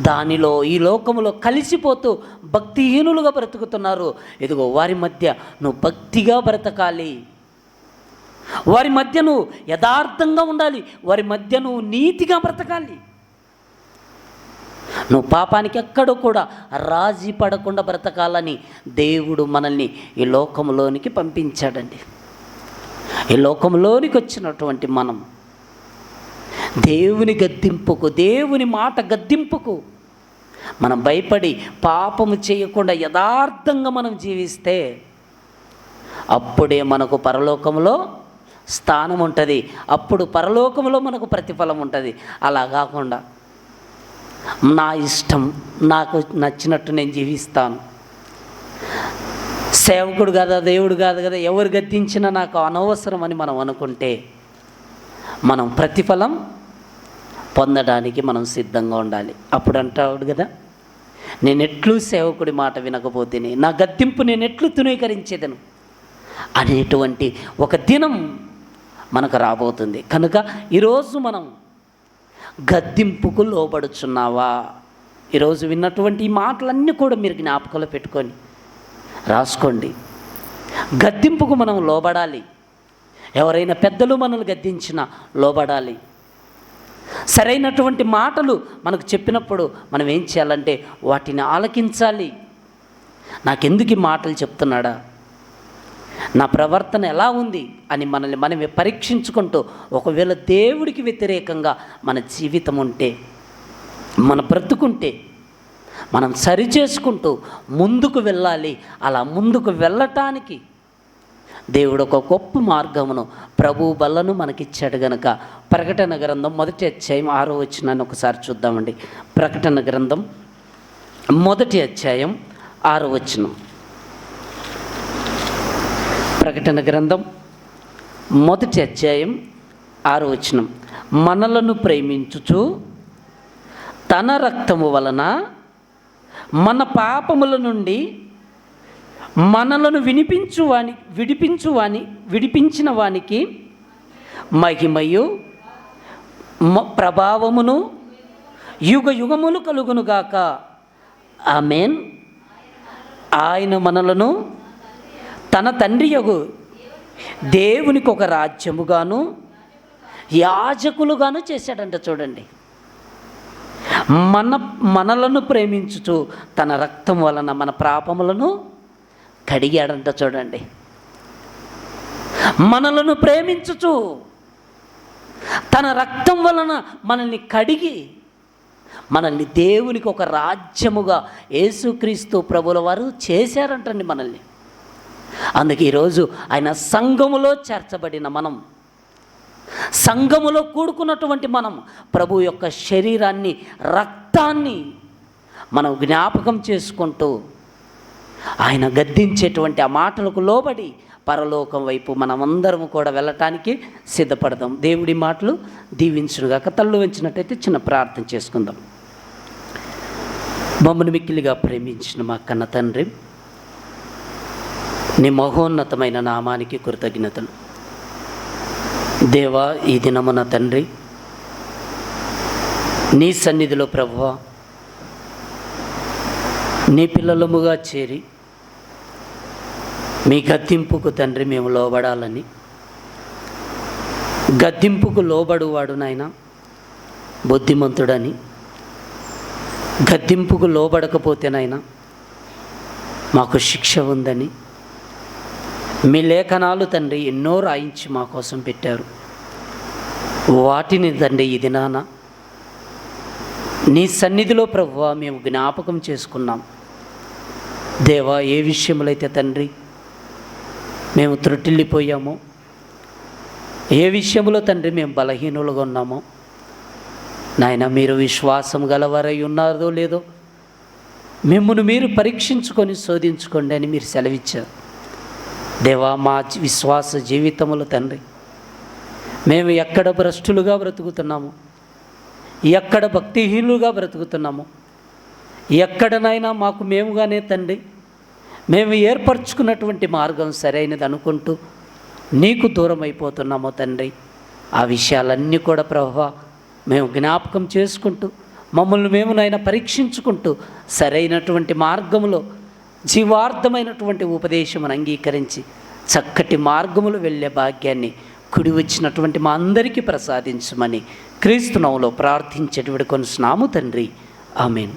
దానిలో ఈ లోకములో కలిసిపోతూ భక్తిహీనులుగా బ్రతుకుతున్నారు. ఇదిగో వారి మధ్య నువ్వు భక్తిగా బ్రతకాలి, వారి మధ్య నువ్వు యథార్థంగా ఉండాలి, వారి మధ్య నువ్వు నీతిగా బ్రతకాలి. నువ్వు పాపానికి ఎక్కడో కూడా రాజీ పడకుండా బ్రతకాలని దేవుడు మనల్ని ఈ లోకంలోనికి పంపించాడండి. ఈ లోకంలోనికి వచ్చినటువంటి మనం దేవుని గద్దింపుకు, దేవుని మాట గద్దింపుకు మనం భయపడి పాపము చేయకుండా యథార్థంగా మనం జీవిస్తే అప్పుడే మనకు పరలోకంలో స్థానం ఉంటుంది, అప్పుడు పరలోకంలో మనకు ప్రతిఫలం ఉంటుంది. అలా కాకుండా నా ఇష్టం, నాకు నచ్చినట్టు నేను జీవిస్తాను, సేవకుడు కాదా, దేవుడు కాదు కదా, ఎవరు గద్దించినా నాకు అనవసరం అని మనం అనుకుంటే మనం ప్రతిఫలం పొందడానికి మనం సిద్ధంగా ఉండాలి. అప్పుడు అంటాడు కదా, నేనెట్లు సేవకుడి మాట వినకపోతేనే నా గద్దింపు నేనెట్లు తృణీకరించేదను అనేటువంటి ఒక దినం మనకు రాబోతుంది. కనుక ఈరోజు మనం గద్దింపుకు లోబడుచున్నావా? ఈరోజు విన్నటువంటి ఈ మాటలన్నీ కూడా మీరు జ్ఞాపకంలో పెట్టుకొని రాసుకోండి. గద్దింపుకు మనం లోబడాలి. ఎవరైనా పెద్దలు మనల్ని గద్దించినా లోబడాలి. సరైనటువంటి మాటలు మనకు చెప్పినప్పుడు మనం ఏం చేయాలంటే వాటిని ఆలకించాలి. నాకెందుకు ఈ మాటలు చెప్తున్నాడా, నా ప్రవర్తన ఎలా ఉంది అని మనల్ని మనమే పరీక్షించుకుంటూ, ఒకవేళ దేవుడికి వ్యతిరేకంగా మన జీవితం ఉంటే, మన బ్రతుకుంటే మనం సరిచేసుకుంటూ ముందుకు వెళ్ళాలి. అలా ముందుకు వెళ్ళటానికి దేవుడు ఒక గొప్ప మార్గమును, ప్రభు బలను మనకిచ్చాడు గనక ప్రకటన గ్రంథం 1వ అధ్యాయం 6వ వచనాన్ని ఒకసారి చూద్దామండి. ప్రకటన గ్రంథం 1వ అధ్యాయం 6వ వచనం. ప్రకటన గ్రంథం 1వ అధ్యాయం 6వ వచనం. మనలను ప్రేమించుచు తన రక్తము వలన మన పాపముల నుండి మనలను విడిపించిన వానికి మహిమయు ప్రభావమును యుగ యుగములు కలుగునుగాక. ఆమేన్. ఆయన మనలను తన తండ్రి యగు దేవునికి ఒక రాజ్యముగాను యాజకులుగాను చేశాడంట. చూడండి, మనలను ప్రేమించుచు తన రక్తం వలన మన పాపములను కడిగాడంట. చూడండి, మనలను ప్రేమించుచు తన రక్తం వలన మనల్ని కడిగి మనల్ని దేవునికి ఒక రాజ్యముగా యేసుక్రీస్తు ప్రభుల వారు చేశారంటండి. మనల్ని అందుకే ఈరోజు ఆయన సంఘములో చేర్చబడిన మనం, సంఘములో కూడుకున్నటువంటి మనం ప్రభు యొక్క శరీరాన్ని, రక్తాన్ని మనం జ్ఞాపకం చేసుకుంటూ ఆయన గద్దించేటువంటి ఆ మాటలకు లోబడి పరలోకం వైపు మనమందరం కూడా వెళ్ళటానికి సిద్ధపడదాం. దేవుడి మాటలు దీవించునుగాక. తల్లు వంచినట్టయితే చిన్న ప్రార్థన చేసుకుందాం. మమ్మల్ని మిక్కిలిగా ప్రేమించిన మా కన్న తండ్రి, నీ మహోన్నతమైన నామానికి కృతజ్ఞతలు. దేవా, ఈ దినమున తండ్రి నీ సన్నిధిలో ప్రభువా నీ పిల్లలముగా చేరి మీ గద్దింపుకు తండ్రి మేము లోబడాలని, గద్దింపుకు లోబడువాడు నాయన బుద్ధిమంతుడని, గద్దింపుకు లోబడకపోతేనైనా మాకు శిక్ష ఉందని మీ లేఖనాలు తండ్రి ఎన్నో రాయించి మా కోసం పెట్టారు. వాటిని తండ్రి ఈ దినాన నీ సన్నిధిలో ప్రభువా మేము జ్ఞాపకం చేసుకున్నాం. దేవా, ఏ విషయంలో అయితే తండ్రి మేము త్రుటిల్లిపోయామో, ఏ విషయంలో తండ్రి మేము బలహీనులుగా ఉన్నామో నాయన, మీరు విశ్వాసం గలవారై ఉన్నారో లేదో మిమ్మల్ని మీరు పరీక్షించుకొని శోధించుకోండి అని మీరు సెలవిచ్చారు. దేవా, మా విశ్వాస జీవితములో తండ్రి మేము ఎక్కడ భ్రష్టులుగా బ్రతుకుతున్నాము, ఎక్కడ భక్తిహీనులుగా బ్రతుకుతున్నాము, ఎక్కడనైనా మాకు మేముగానే తండ్రి మేము ఏర్పరచుకున్నటువంటి మార్గం సరైనది అనుకుంటూ నీకు దూరం అయిపోతున్నామో తండ్రి, ఆ విషయాలన్నీ కూడా ప్రభువా మేము జ్ఞాపకం చేసుకుంటూ మమ్మల్ని మేము నాయన పరీక్షించుకుంటూ సరైనటువంటి మార్గంలో జీవార్థమైనటువంటి ఉపదేశమును అంగీకరించి చక్కటి మార్గములు వెళ్ళే భాగ్యాన్ని కుడి వచ్చినటువంటి మా అందరికీ ప్రసాదించమని క్రీస్తు నామములో ప్రార్థించేటువంటి కొనుచున్నాము తండ్రి. ఆమేన్.